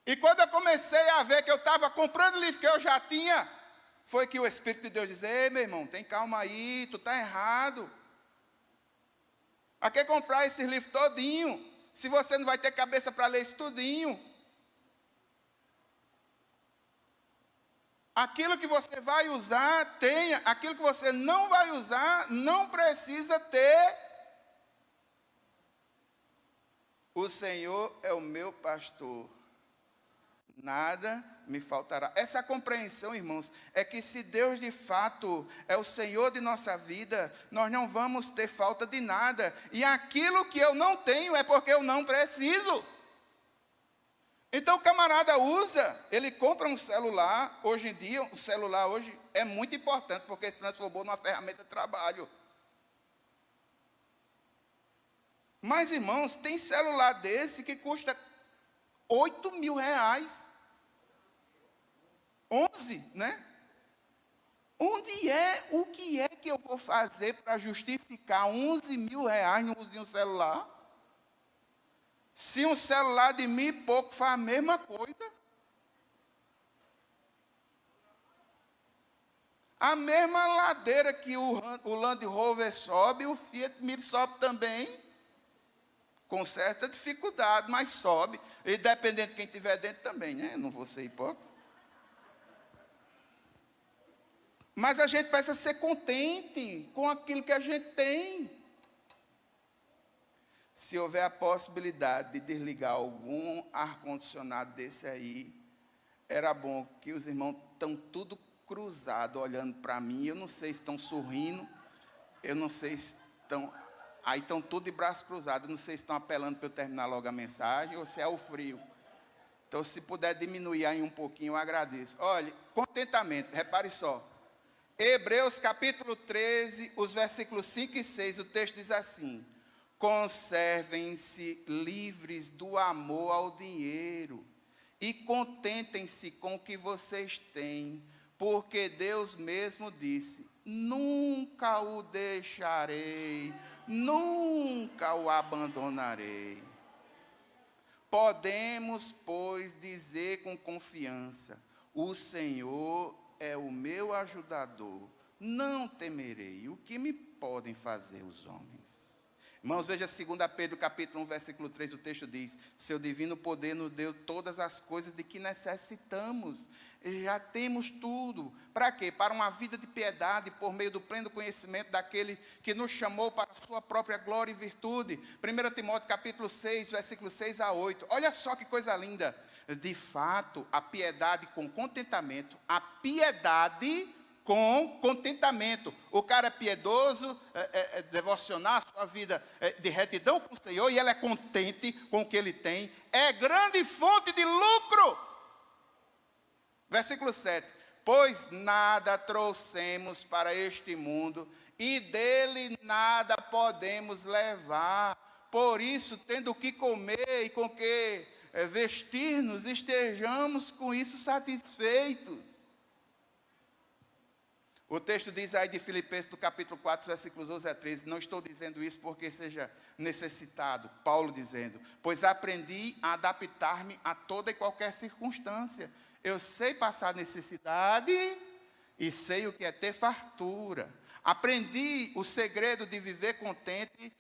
E quando eu comecei a ver que eu estava comprando livro que eu já tinha, foi que o Espírito de Deus disse: ei, meu irmão, tem calma aí, tu está errado. A que comprar esses livros todinho, se você não vai ter cabeça para ler isso tudinho? Aquilo que você vai usar, tenha. Aquilo que você não vai usar, não precisa ter. O Senhor é o meu pastor. Nada me faltará. Essa compreensão, irmãos, é que se Deus de fato é o Senhor de nossa vida, nós não vamos ter falta de nada. E aquilo que eu não tenho é porque eu não preciso. Então o camarada usa, ele compra um celular. Hoje em dia, o celular hoje é muito importante, porque se transformou numa ferramenta de trabalho. Mas, irmãos, tem celular desse que custa 8 mil reais. 11, né? O que é que eu vou fazer para justificar 11 mil reais no uso de um celular? Se um celular de 1.000 e pouco faz a mesma coisa. A mesma ladeira que o Land Rover sobe, o Fiat Mille sobe também. Com certa dificuldade, mas sobe. E dependendo de quem estiver dentro também, né? Eu não vou ser hipócrita. Mas a gente precisa ser contente com aquilo que a gente tem. Se houver a possibilidade de desligar algum ar-condicionado desse aí, era bom que os irmãos estão tudo cruzado olhando para mim. Eu não sei se estão sorrindo, eu não sei se estão... Aí estão tudo de braço cruzado. Não sei se estão apelando para eu terminar logo a mensagem ou se é o frio. Então, se puder diminuir aí um pouquinho, eu agradeço. Olha, contentamento, repare só. Hebreus capítulo 13, os versículos 5 e 6, o texto diz assim: conservem-se livres do amor ao dinheiro e contentem-se com o que vocês têm, porque Deus mesmo disse: nunca o deixarei, nunca o abandonarei. Podemos, pois, dizer com confiança: o Senhor é o meu ajudador, não temerei o que me podem fazer os homens. Irmãos, veja 2 Pedro capítulo 1, versículo 3, o texto diz: seu divino poder nos deu todas as coisas de que necessitamos. E já temos tudo. Para quê? Para uma vida de piedade, por meio do pleno conhecimento daquele que nos chamou para a sua própria glória e virtude. 1 Timóteo capítulo 6, versículo 6 a 8. Olha só que coisa linda. De fato, a piedade com contentamento, a piedade com contentamento. O cara é piedoso, devocional, a sua vida de retidão com o Senhor, e ele é contente com o que ele tem, é grande fonte de lucro. Versículo 7. Pois nada trouxemos para este mundo, e dele nada podemos levar. Por isso, tendo o que comer e com que vestir-nos, estejamos com isso satisfeitos. O texto diz aí de Filipenses, do capítulo 4, versículos 12 a 13, não estou dizendo isso porque seja necessitado, Paulo dizendo, pois aprendi a adaptar-me a toda e qualquer circunstância. Eu sei passar necessidade e sei o que é ter fartura. Aprendi o segredo de viver contente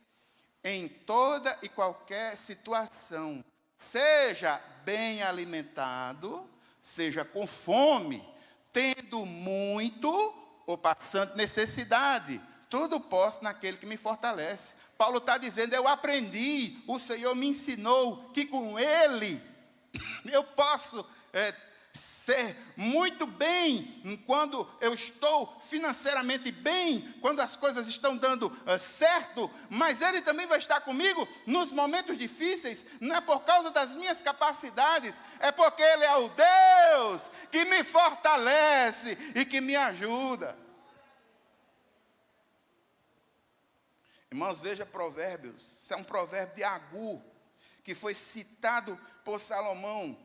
em toda e qualquer situação. Seja bem alimentado, seja com fome, tendo muito ou passando necessidade, tudo posso naquele que me fortalece. Paulo está dizendo, eu aprendi, o Senhor me ensinou que com Ele eu posso ser muito bem, quando eu estou financeiramente bem, quando as coisas estão dando certo, mas Ele também vai estar comigo nos momentos difíceis, não é por causa das minhas capacidades, é porque Ele é o Deus que me fortalece e que me ajuda. Irmãos, veja Provérbios, isso é um provérbio de Agur, que foi citado por Salomão.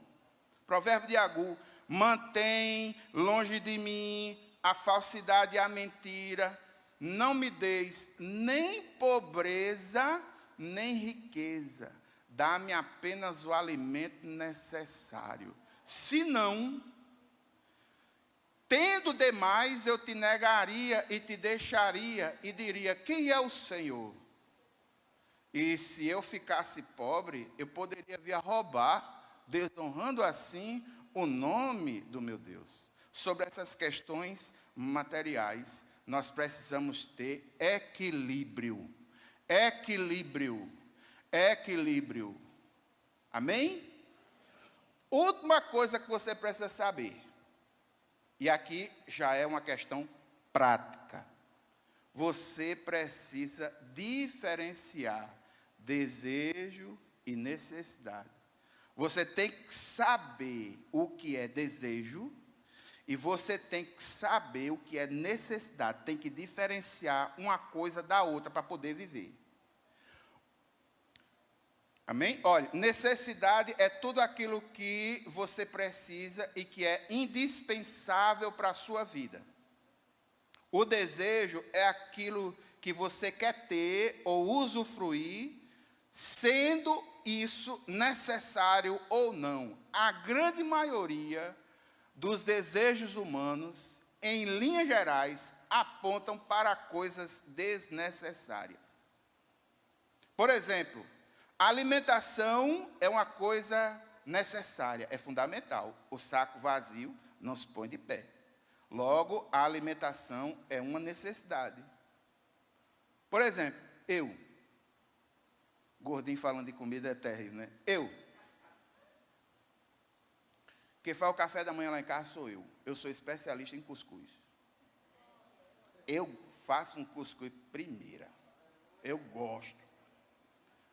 Provérbio de Agur: mantém longe de mim a falsidade e a mentira, não me deis nem pobreza, nem riqueza, dá-me apenas o alimento necessário. Senão, tendo demais, eu te negaria e te deixaria, e diria, quem é o Senhor? E se eu ficasse pobre, eu poderia vir a roubar, desonrando assim o nome do meu Deus. Sobre essas questões materiais, nós precisamos ter equilíbrio. Equilíbrio. Equilíbrio. Amém? Última coisa que você precisa saber, e aqui já é uma questão prática. Você precisa diferenciar desejo e necessidade. Você tem que saber o que é desejo e você tem que saber o que é necessidade. Tem que diferenciar uma coisa da outra para poder viver. Amém? Olha, necessidade é tudo aquilo que você precisa e que é indispensável para a sua vida. O desejo é aquilo que você quer ter ou usufruir, sendo isso necessário ou não. A grande maioria dos desejos humanos, em linhas gerais, apontam para coisas desnecessárias. Por exemplo, a alimentação é uma coisa necessária, é fundamental. O saco vazio não se põe de pé. Logo, a alimentação é uma necessidade. Por exemplo, gordinho falando de comida é terrível, né? Quem faz o café da manhã lá em casa sou eu. Eu sou especialista em cuscuz. Eu faço um cuscuz primeira. Eu gosto.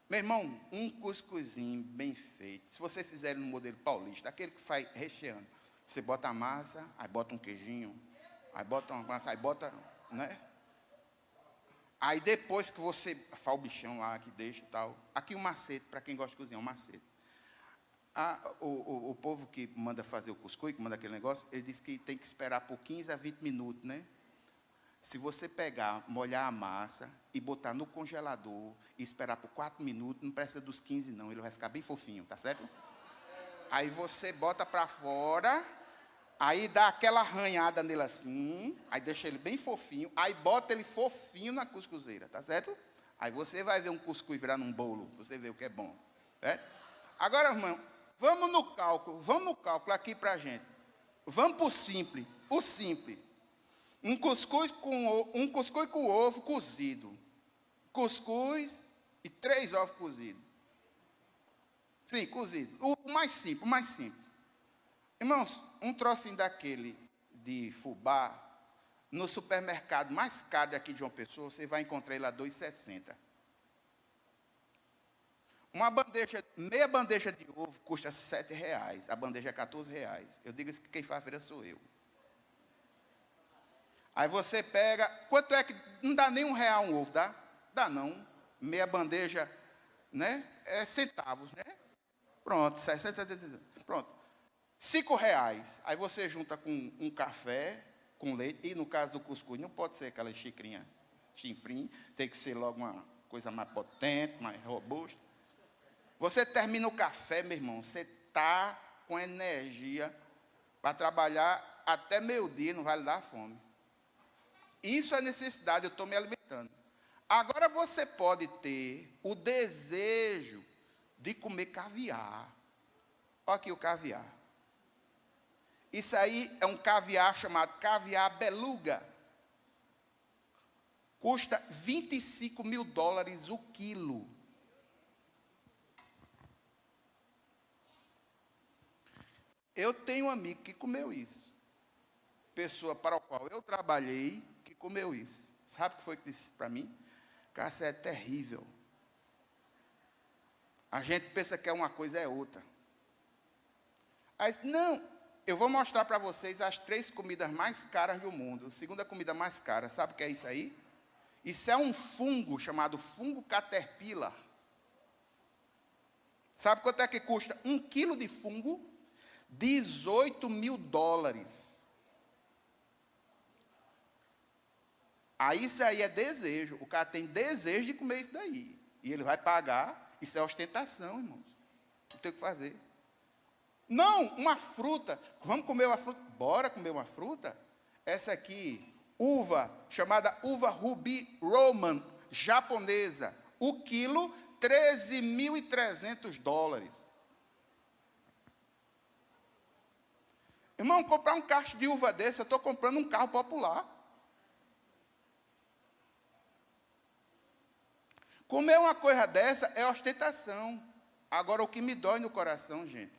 Meu irmão, um cuscuzinho bem feito. Se você fizer ele no modelo paulista, aquele que faz recheando. Você bota a massa, aí bota um queijinho, aí bota uma massa, aí bota, né? Aí depois que você faz o bichão lá, que deixa e tal. Aqui um macete, para quem gosta de cozinhar, um macete. O povo que manda fazer o cuscuz, que manda aquele negócio, ele diz que tem que esperar por 15 a 20 minutos, né? Se você pegar, molhar a massa e botar no congelador e esperar por 4 minutos, não precisa dos 15 não, ele vai ficar bem fofinho, tá certo? Aí você bota para fora, aí dá aquela arranhada nele assim, aí deixa ele bem fofinho, aí bota ele fofinho na cuscuzeira, tá certo? Aí você vai ver um cuscuz virar num bolo, você vê o que é bom. Agora, irmão, vamos no cálculo aqui para a gente. Vamos para o simples. O simples. Um cuscuz com ovo cozido. Cuscuz e 3 ovos cozidos. Sim, cozido. O mais simples. Irmãos, um trocinho daquele de fubá, no supermercado mais caro daqui de uma pessoa, você vai encontrar ele a R$ 2,60. Meia bandeja de ovo custa R$ 7,00. A bandeja é R$ 14,00. Eu digo isso que quem faz feira sou eu. Aí você pega, quanto é que, não dá nem R$ 1 um ovo, dá? Dá não. Meia bandeja, né? É centavos, né? Pronto, 60, pronto. R$ 5,00. Aí você junta com um café, com leite, e no caso do cuscuz, não pode ser aquela xicrinha, chinfrim, tem que ser logo uma coisa mais potente, mais robusta. Você termina o café, meu irmão, você está com energia para trabalhar até meio-dia, não vai lhe dar fome. Isso é necessidade, eu estou me alimentando. Agora você pode ter o desejo de comer caviar. Olha aqui o caviar. Isso aí é um caviar chamado caviar beluga. Custa $25 mil o quilo. Eu tenho um amigo que comeu isso. Pessoa para a qual eu trabalhei que comeu isso. Sabe o que foi que disse para mim? Cara, isso é terrível. A gente pensa que é uma coisa, é outra. Aí, não, eu vou mostrar para vocês as 3 comidas mais caras do mundo. Segunda comida mais cara, sabe o que é isso aí? Isso é um fungo chamado fungo caterpillar. Sabe quanto é que custa 1 quilo de fungo? $18 mil. Aí isso aí é desejo. O cara tem desejo de comer isso daí. E ele vai pagar. Isso é ostentação, irmãos. Não tem o que fazer. Não, uma fruta. Vamos comer uma fruta? Bora comer uma fruta? Essa aqui, uva, chamada uva rubi roman, japonesa. O quilo, $13.300. Irmão, comprar um cacho de uva desse, eu estou comprando um carro popular. Comer uma coisa dessa é ostentação. Agora, o que me dói no coração, gente,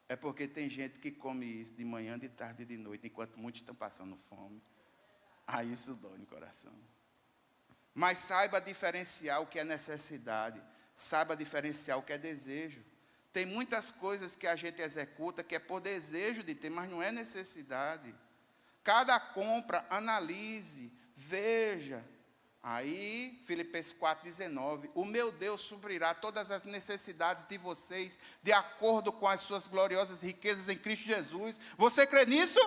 é porque tem gente que come isso de manhã, de tarde e de noite, enquanto muitos estão passando fome. Aí isso dói no coração. Mas saiba diferenciar o que é necessidade. Saiba diferenciar o que é desejo. Tem muitas coisas que a gente executa que é por desejo de ter, mas não é necessidade. Cada compra, analise, veja. Aí, Filipenses 4,19, o meu Deus suprirá todas as necessidades de vocês, de acordo com as suas gloriosas riquezas em Cristo Jesus. Você crê nisso?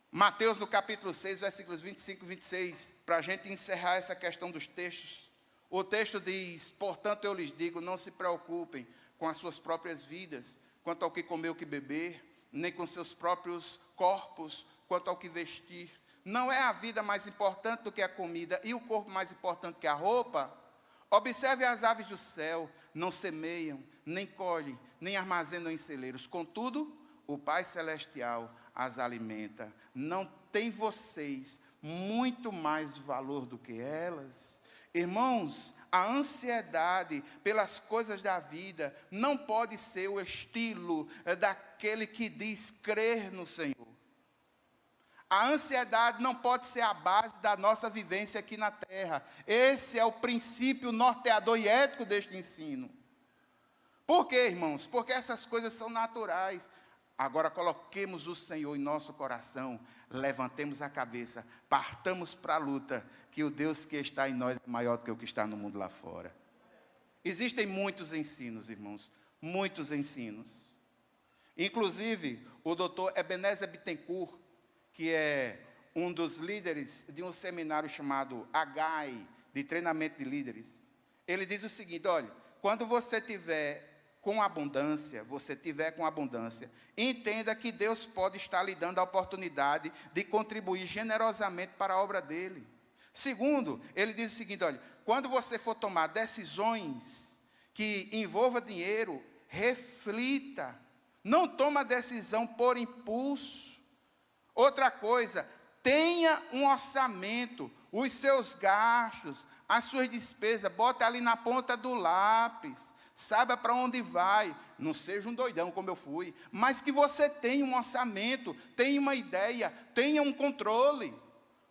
Mateus, no capítulo 6, versículos 25 e 26, para a gente encerrar essa questão dos textos. O texto diz, portanto eu lhes digo, não se preocupem com as suas próprias vidas, quanto ao que comer ou que beber, nem com seus próprios corpos, quanto ao que vestir. Não é a vida mais importante do que a comida e o corpo mais importante que a roupa? Observe as aves do céu, não semeiam, nem colhem, nem armazenam em celeiros. Contudo, o Pai Celestial as alimenta. Não tem vocês muito mais valor do que elas? Irmãos, a ansiedade pelas coisas da vida não pode ser o estilo daquele que diz crer no Senhor. A ansiedade não pode ser a base da nossa vivência aqui na terra. Esse é o princípio norteador e ético deste ensino. Por quê, irmãos? Porque essas coisas são naturais. Agora coloquemos o Senhor em nosso coração, levantemos a cabeça, partamos para a luta, que o Deus que está em nós é maior do que o que está no mundo lá fora. Existem muitos ensinos, irmãos, muitos ensinos. Inclusive, o doutor Ebenezer Bittencourt, que é um dos líderes de um seminário chamado AGAI, de treinamento de líderes, ele diz o seguinte, olha, quando você tiver com abundância, entenda que Deus pode estar lhe dando a oportunidade de contribuir generosamente para a obra dele. Segundo, ele diz o seguinte, olha, quando você for tomar decisões que envolvam dinheiro, reflita. Não toma decisão por impulso. Outra coisa, tenha um orçamento, os seus gastos, as suas despesas, bota ali na ponta do lápis, saiba para onde vai, não seja um doidão como eu fui, mas que você tenha um orçamento, tenha uma ideia, tenha um controle.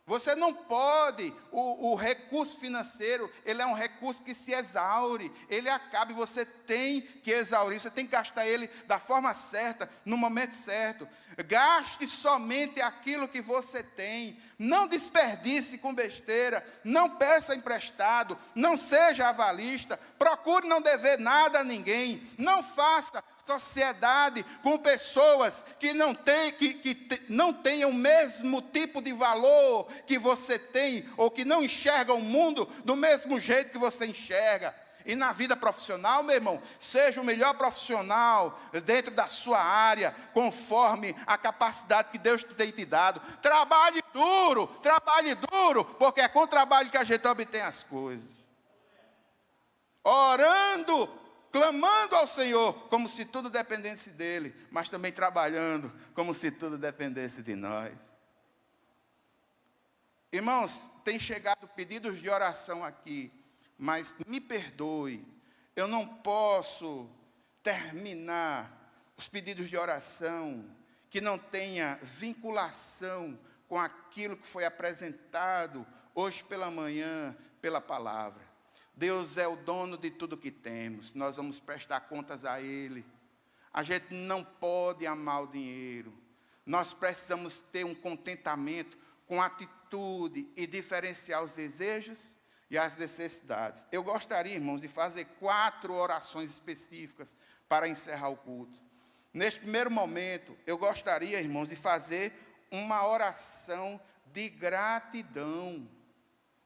Você não pode, o recurso financeiro, ele é um recurso que se exaure, ele acaba e você tem que exaurir, você tem que gastar ele da forma certa, no momento certo. Gaste somente aquilo que você tem, não desperdice com besteira, não peça emprestado, não seja avalista, procure não dever nada a ninguém, não faça sociedade com pessoas que não tenham o mesmo tipo de valor que você tem, ou que não enxergam o mundo do mesmo jeito que você enxerga. E na vida profissional, meu irmão, seja o melhor profissional dentro da sua área, conforme a capacidade que Deus tem te dado. Trabalhe duro, porque é com o trabalho que a gente obtém as coisas. Orando, clamando ao Senhor, como se tudo dependesse dEle, mas também trabalhando, como se tudo dependesse de nós. Irmãos, tem chegado pedidos de oração aqui, mas me perdoe, eu não posso terminar os pedidos de oração que não tenha vinculação com aquilo que foi apresentado hoje pela manhã, pela palavra. Deus é o dono de tudo que temos, nós vamos prestar contas a Ele. A gente não pode amar o dinheiro, nós precisamos ter um contentamento com atitude e diferenciar os desejos e as necessidades. Eu gostaria, irmãos, de fazer 4 orações específicas para encerrar o culto. Neste primeiro momento, eu gostaria, irmãos, de fazer uma oração de gratidão.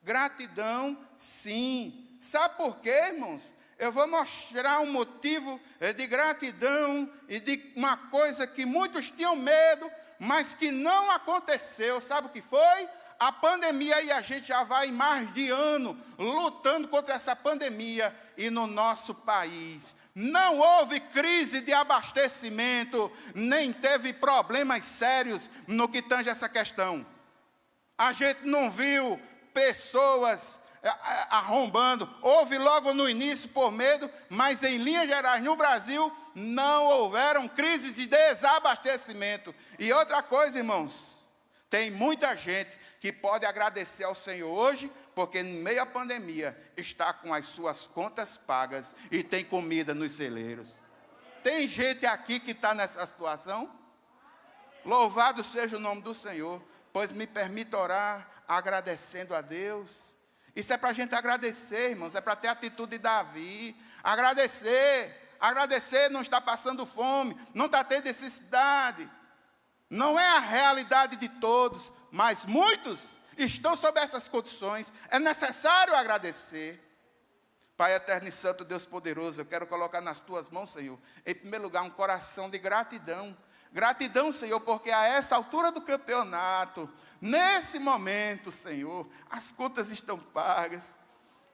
Gratidão, sim. Sabe por quê, irmãos? Eu vou mostrar um motivo de gratidão e de uma coisa que muitos tinham medo, mas que não aconteceu. Sabe o que foi? A pandemia, e a gente já vai mais de ano lutando contra essa pandemia, e no nosso país não houve crise de abastecimento, nem teve problemas sérios no que tange essa questão. A gente não viu pessoas arrombando, houve logo no início por medo, mas em linhas gerais no Brasil não houveram crises de desabastecimento. E outra coisa, irmãos, tem muita gente que pode agradecer ao Senhor hoje, porque em meio à pandemia está com as suas contas pagas e tem comida nos celeiros. Tem gente aqui que está nessa situação? Louvado seja o nome do Senhor, pois me permita orar agradecendo a Deus. Isso é para a gente agradecer, irmãos, é para ter a atitude de Davi. Agradecer, não está passando fome, não está tendo necessidade. Não é a realidade de todos, mas muitos estão sob essas condições. É necessário agradecer. Pai eterno e santo, Deus poderoso, eu quero colocar nas tuas mãos, Senhor, em primeiro lugar, um coração de gratidão. Gratidão, Senhor, porque a essa altura do campeonato, nesse momento, Senhor, as contas estão pagas.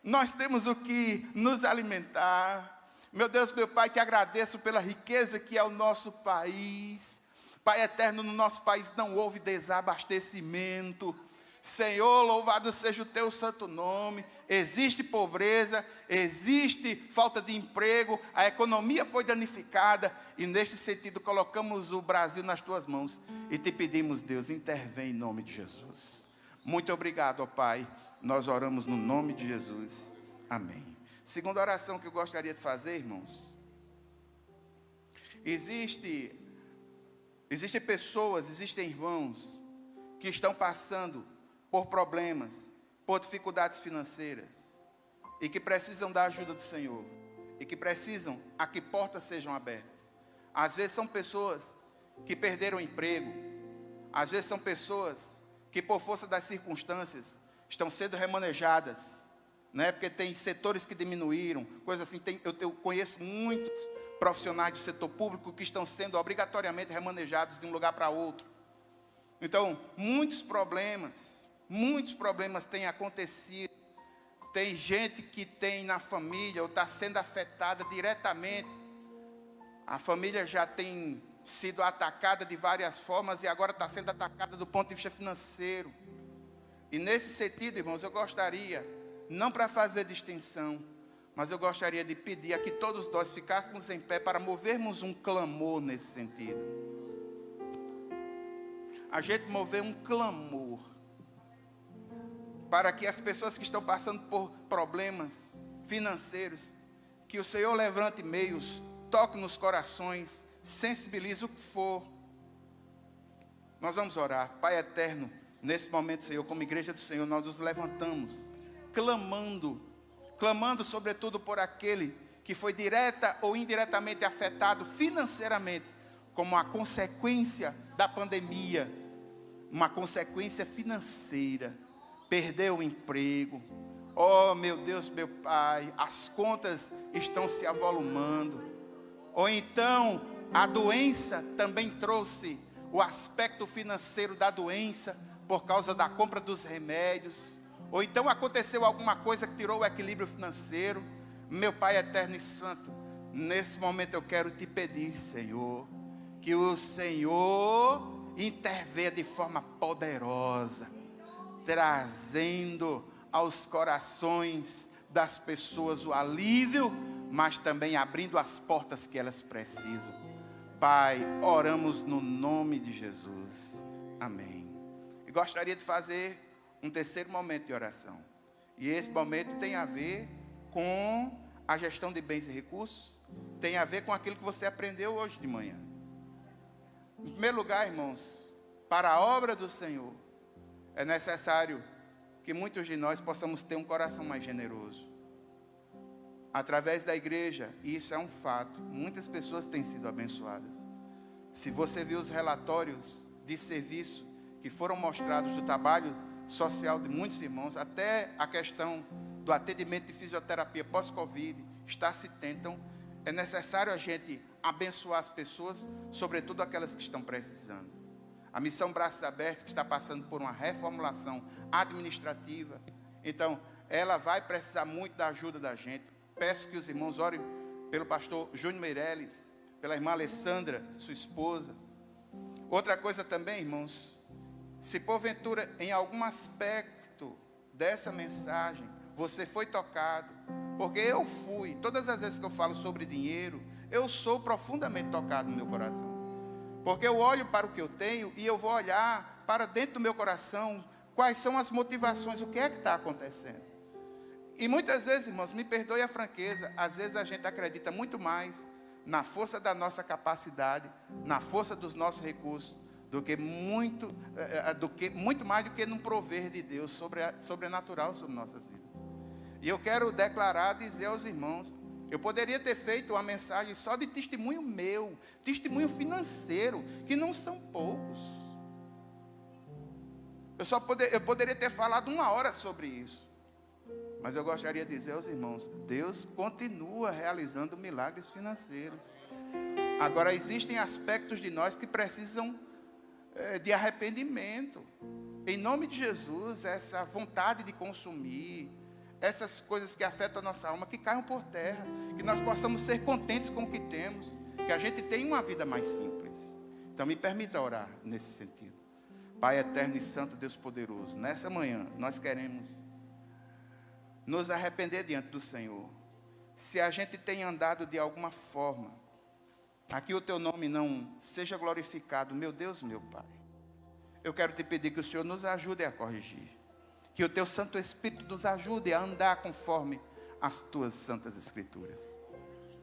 Nós temos o que nos alimentar. Meu Deus, meu Pai, te agradeço pela riqueza que é o nosso país. Pai eterno, no nosso país não houve desabastecimento. Senhor, louvado seja o teu santo nome. Existe pobreza, existe falta de emprego, a economia foi danificada, e neste sentido colocamos o Brasil nas tuas mãos e te pedimos, Deus, intervém em nome de Jesus. Muito obrigado, ó Pai, nós oramos no nome de Jesus, amém. Segunda oração que eu gostaria de fazer, irmãos, existem pessoas, existem irmãos que estão passando por problemas, por dificuldades financeiras, e que precisam da ajuda do Senhor, e que precisam a que portas sejam abertas. Às vezes são pessoas que perderam o emprego, às vezes são pessoas que por força das circunstâncias estão sendo remanejadas, né? Porque tem setores que diminuíram, coisas assim. Eu conheço muitos profissionais do setor público que estão sendo obrigatoriamente remanejados de um lugar para outro. Então, muitos problemas. Muitos problemas têm acontecido. Tem gente que tem na família, ou está sendo afetada diretamente. A família já tem sido atacada de várias formas e agora está sendo atacada do ponto de vista financeiro. E nesse sentido, irmãos, eu gostaria, não para fazer distinção, mas eu gostaria de pedir a que todos nós ficássemos em pé para movermos um clamor nesse sentido. A gente mover um clamor para que as pessoas que estão passando por problemas financeiros, que o Senhor levante meios, toque nos corações, sensibilize o que for. Nós vamos orar. Pai eterno, nesse momento, Senhor, como igreja do Senhor, nós nos levantamos, clamando sobretudo por aquele que foi direta ou indiretamente afetado financeiramente, como a consequência da pandemia, uma consequência financeira, perdeu o emprego. Oh meu Deus, meu Pai, as contas estão se avolumando. Ou então a doença também trouxe o aspecto financeiro da doença por causa da compra dos remédios. Ou então aconteceu alguma coisa que tirou o equilíbrio financeiro. Meu Pai eterno e santo, nesse momento eu quero te pedir, Senhor, que o Senhor intervenha de forma poderosa, trazendo aos corações das pessoas o alívio, mas também abrindo as portas que elas precisam. Pai, oramos no nome de Jesus. Amém. E gostaria de fazer um terceiro momento de oração. E esse momento tem a ver com a gestão de bens e recursos, tem a ver com aquilo que você aprendeu hoje de manhã. Em primeiro lugar, irmãos, para a obra do Senhor, é necessário que muitos de nós possamos ter um coração mais generoso. Através da igreja, e isso é um fato, muitas pessoas têm sido abençoadas. Se você viu os relatórios de serviço que foram mostrados do trabalho social de muitos irmãos, até a questão do atendimento de fisioterapia pós-Covid, está se tentam, é necessário a gente abençoar as pessoas, sobretudo aquelas que estão precisando. A missão Braços Abertos, que está passando por uma reformulação administrativa, então ela vai precisar muito da ajuda da gente. Peço que os irmãos orem pelo pastor Júnior Meirelles, pela irmã Alessandra, sua esposa. Outra coisa também, irmãos, se porventura em algum aspecto dessa mensagem você foi tocado, porque eu fui, todas as vezes que eu falo sobre dinheiro, eu sou profundamente tocado no meu coração. Porque eu olho para o que eu tenho e eu vou olhar para dentro do meu coração quais são as motivações, o que é que está acontecendo. E muitas vezes, irmãos, me perdoe a franqueza, às vezes a gente acredita muito mais na força da nossa capacidade, na força dos nossos recursos, do que muito mais do que num prover de Deus sobrenatural sobre nossas vidas. E eu quero declarar, dizer aos irmãos, eu poderia ter feito uma mensagem só de testemunho meu, testemunho financeiro, que não são poucos. Eu poderia ter falado 1 hora sobre isso. Mas eu gostaria de dizer aos irmãos, Deus continua realizando milagres financeiros. Agora, existem aspectos de nós que precisam de arrependimento. Em nome de Jesus, essa vontade de consumir, essas coisas que afetam a nossa alma, que caiam por terra, que nós possamos ser contentes com o que temos, que a gente tenha uma vida mais simples. Então me permita orar nesse sentido. Pai eterno e santo, Deus poderoso, nessa manhã nós queremos nos arrepender diante do Senhor. Se a gente tem andado de alguma forma, aqui o teu nome não seja glorificado, meu Deus, meu Pai, eu quero te pedir que o Senhor nos ajude a corrigir. Que o teu Santo Espírito nos ajude a andar conforme as tuas santas Escrituras.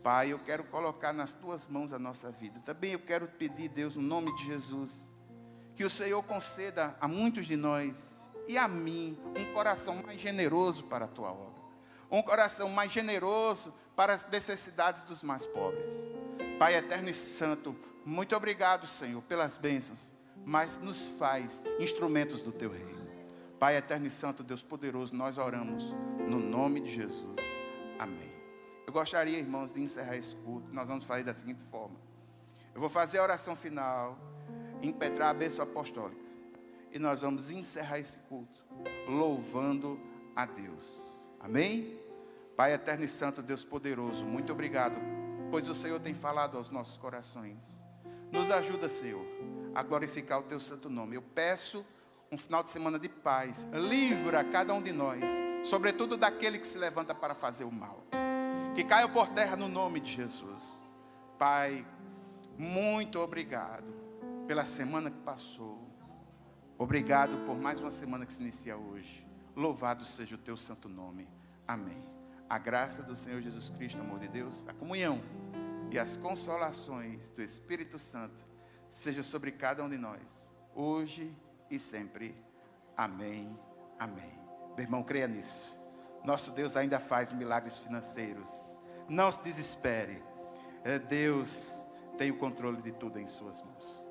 Pai, eu quero colocar nas tuas mãos a nossa vida. Também eu quero pedir, Deus, no nome de Jesus, que o Senhor conceda a muitos de nós e a mim um coração mais generoso para a tua obra. Um coração mais generoso para as necessidades dos mais pobres. Pai eterno e santo, muito obrigado, Senhor, pelas bênçãos, mas nos faz instrumentos do teu reino. Pai eterno e santo, Deus poderoso, nós oramos no nome de Jesus. Amém. Eu gostaria, irmãos, de encerrar esse culto. Nós vamos fazer da seguinte forma. Eu vou fazer a oração final, impetrar a bênção apostólica. e nós vamos encerrar esse culto louvando a Deus. Amém? Pai eterno e santo, Deus poderoso, muito obrigado, pois o Senhor tem falado aos nossos corações. Nos ajuda, Senhor, a glorificar o teu santo nome. Eu peço um final de semana de paz. Livra cada um de nós, sobretudo daquele que se levanta para fazer o mal. Que caia por terra no nome de Jesus. Pai, muito obrigado pela semana que passou. Obrigado por mais uma semana que se inicia hoje. Louvado seja o teu santo nome. Amém. A graça do Senhor Jesus Cristo, amor de Deus, a comunhão e as consolações do Espírito Santo seja sobre cada um de nós, hoje e sempre. Amém, amém. Meu irmão, creia nisso. Nosso Deus ainda faz milagres financeiros. Não se desespere. Deus tem o controle de tudo em suas mãos.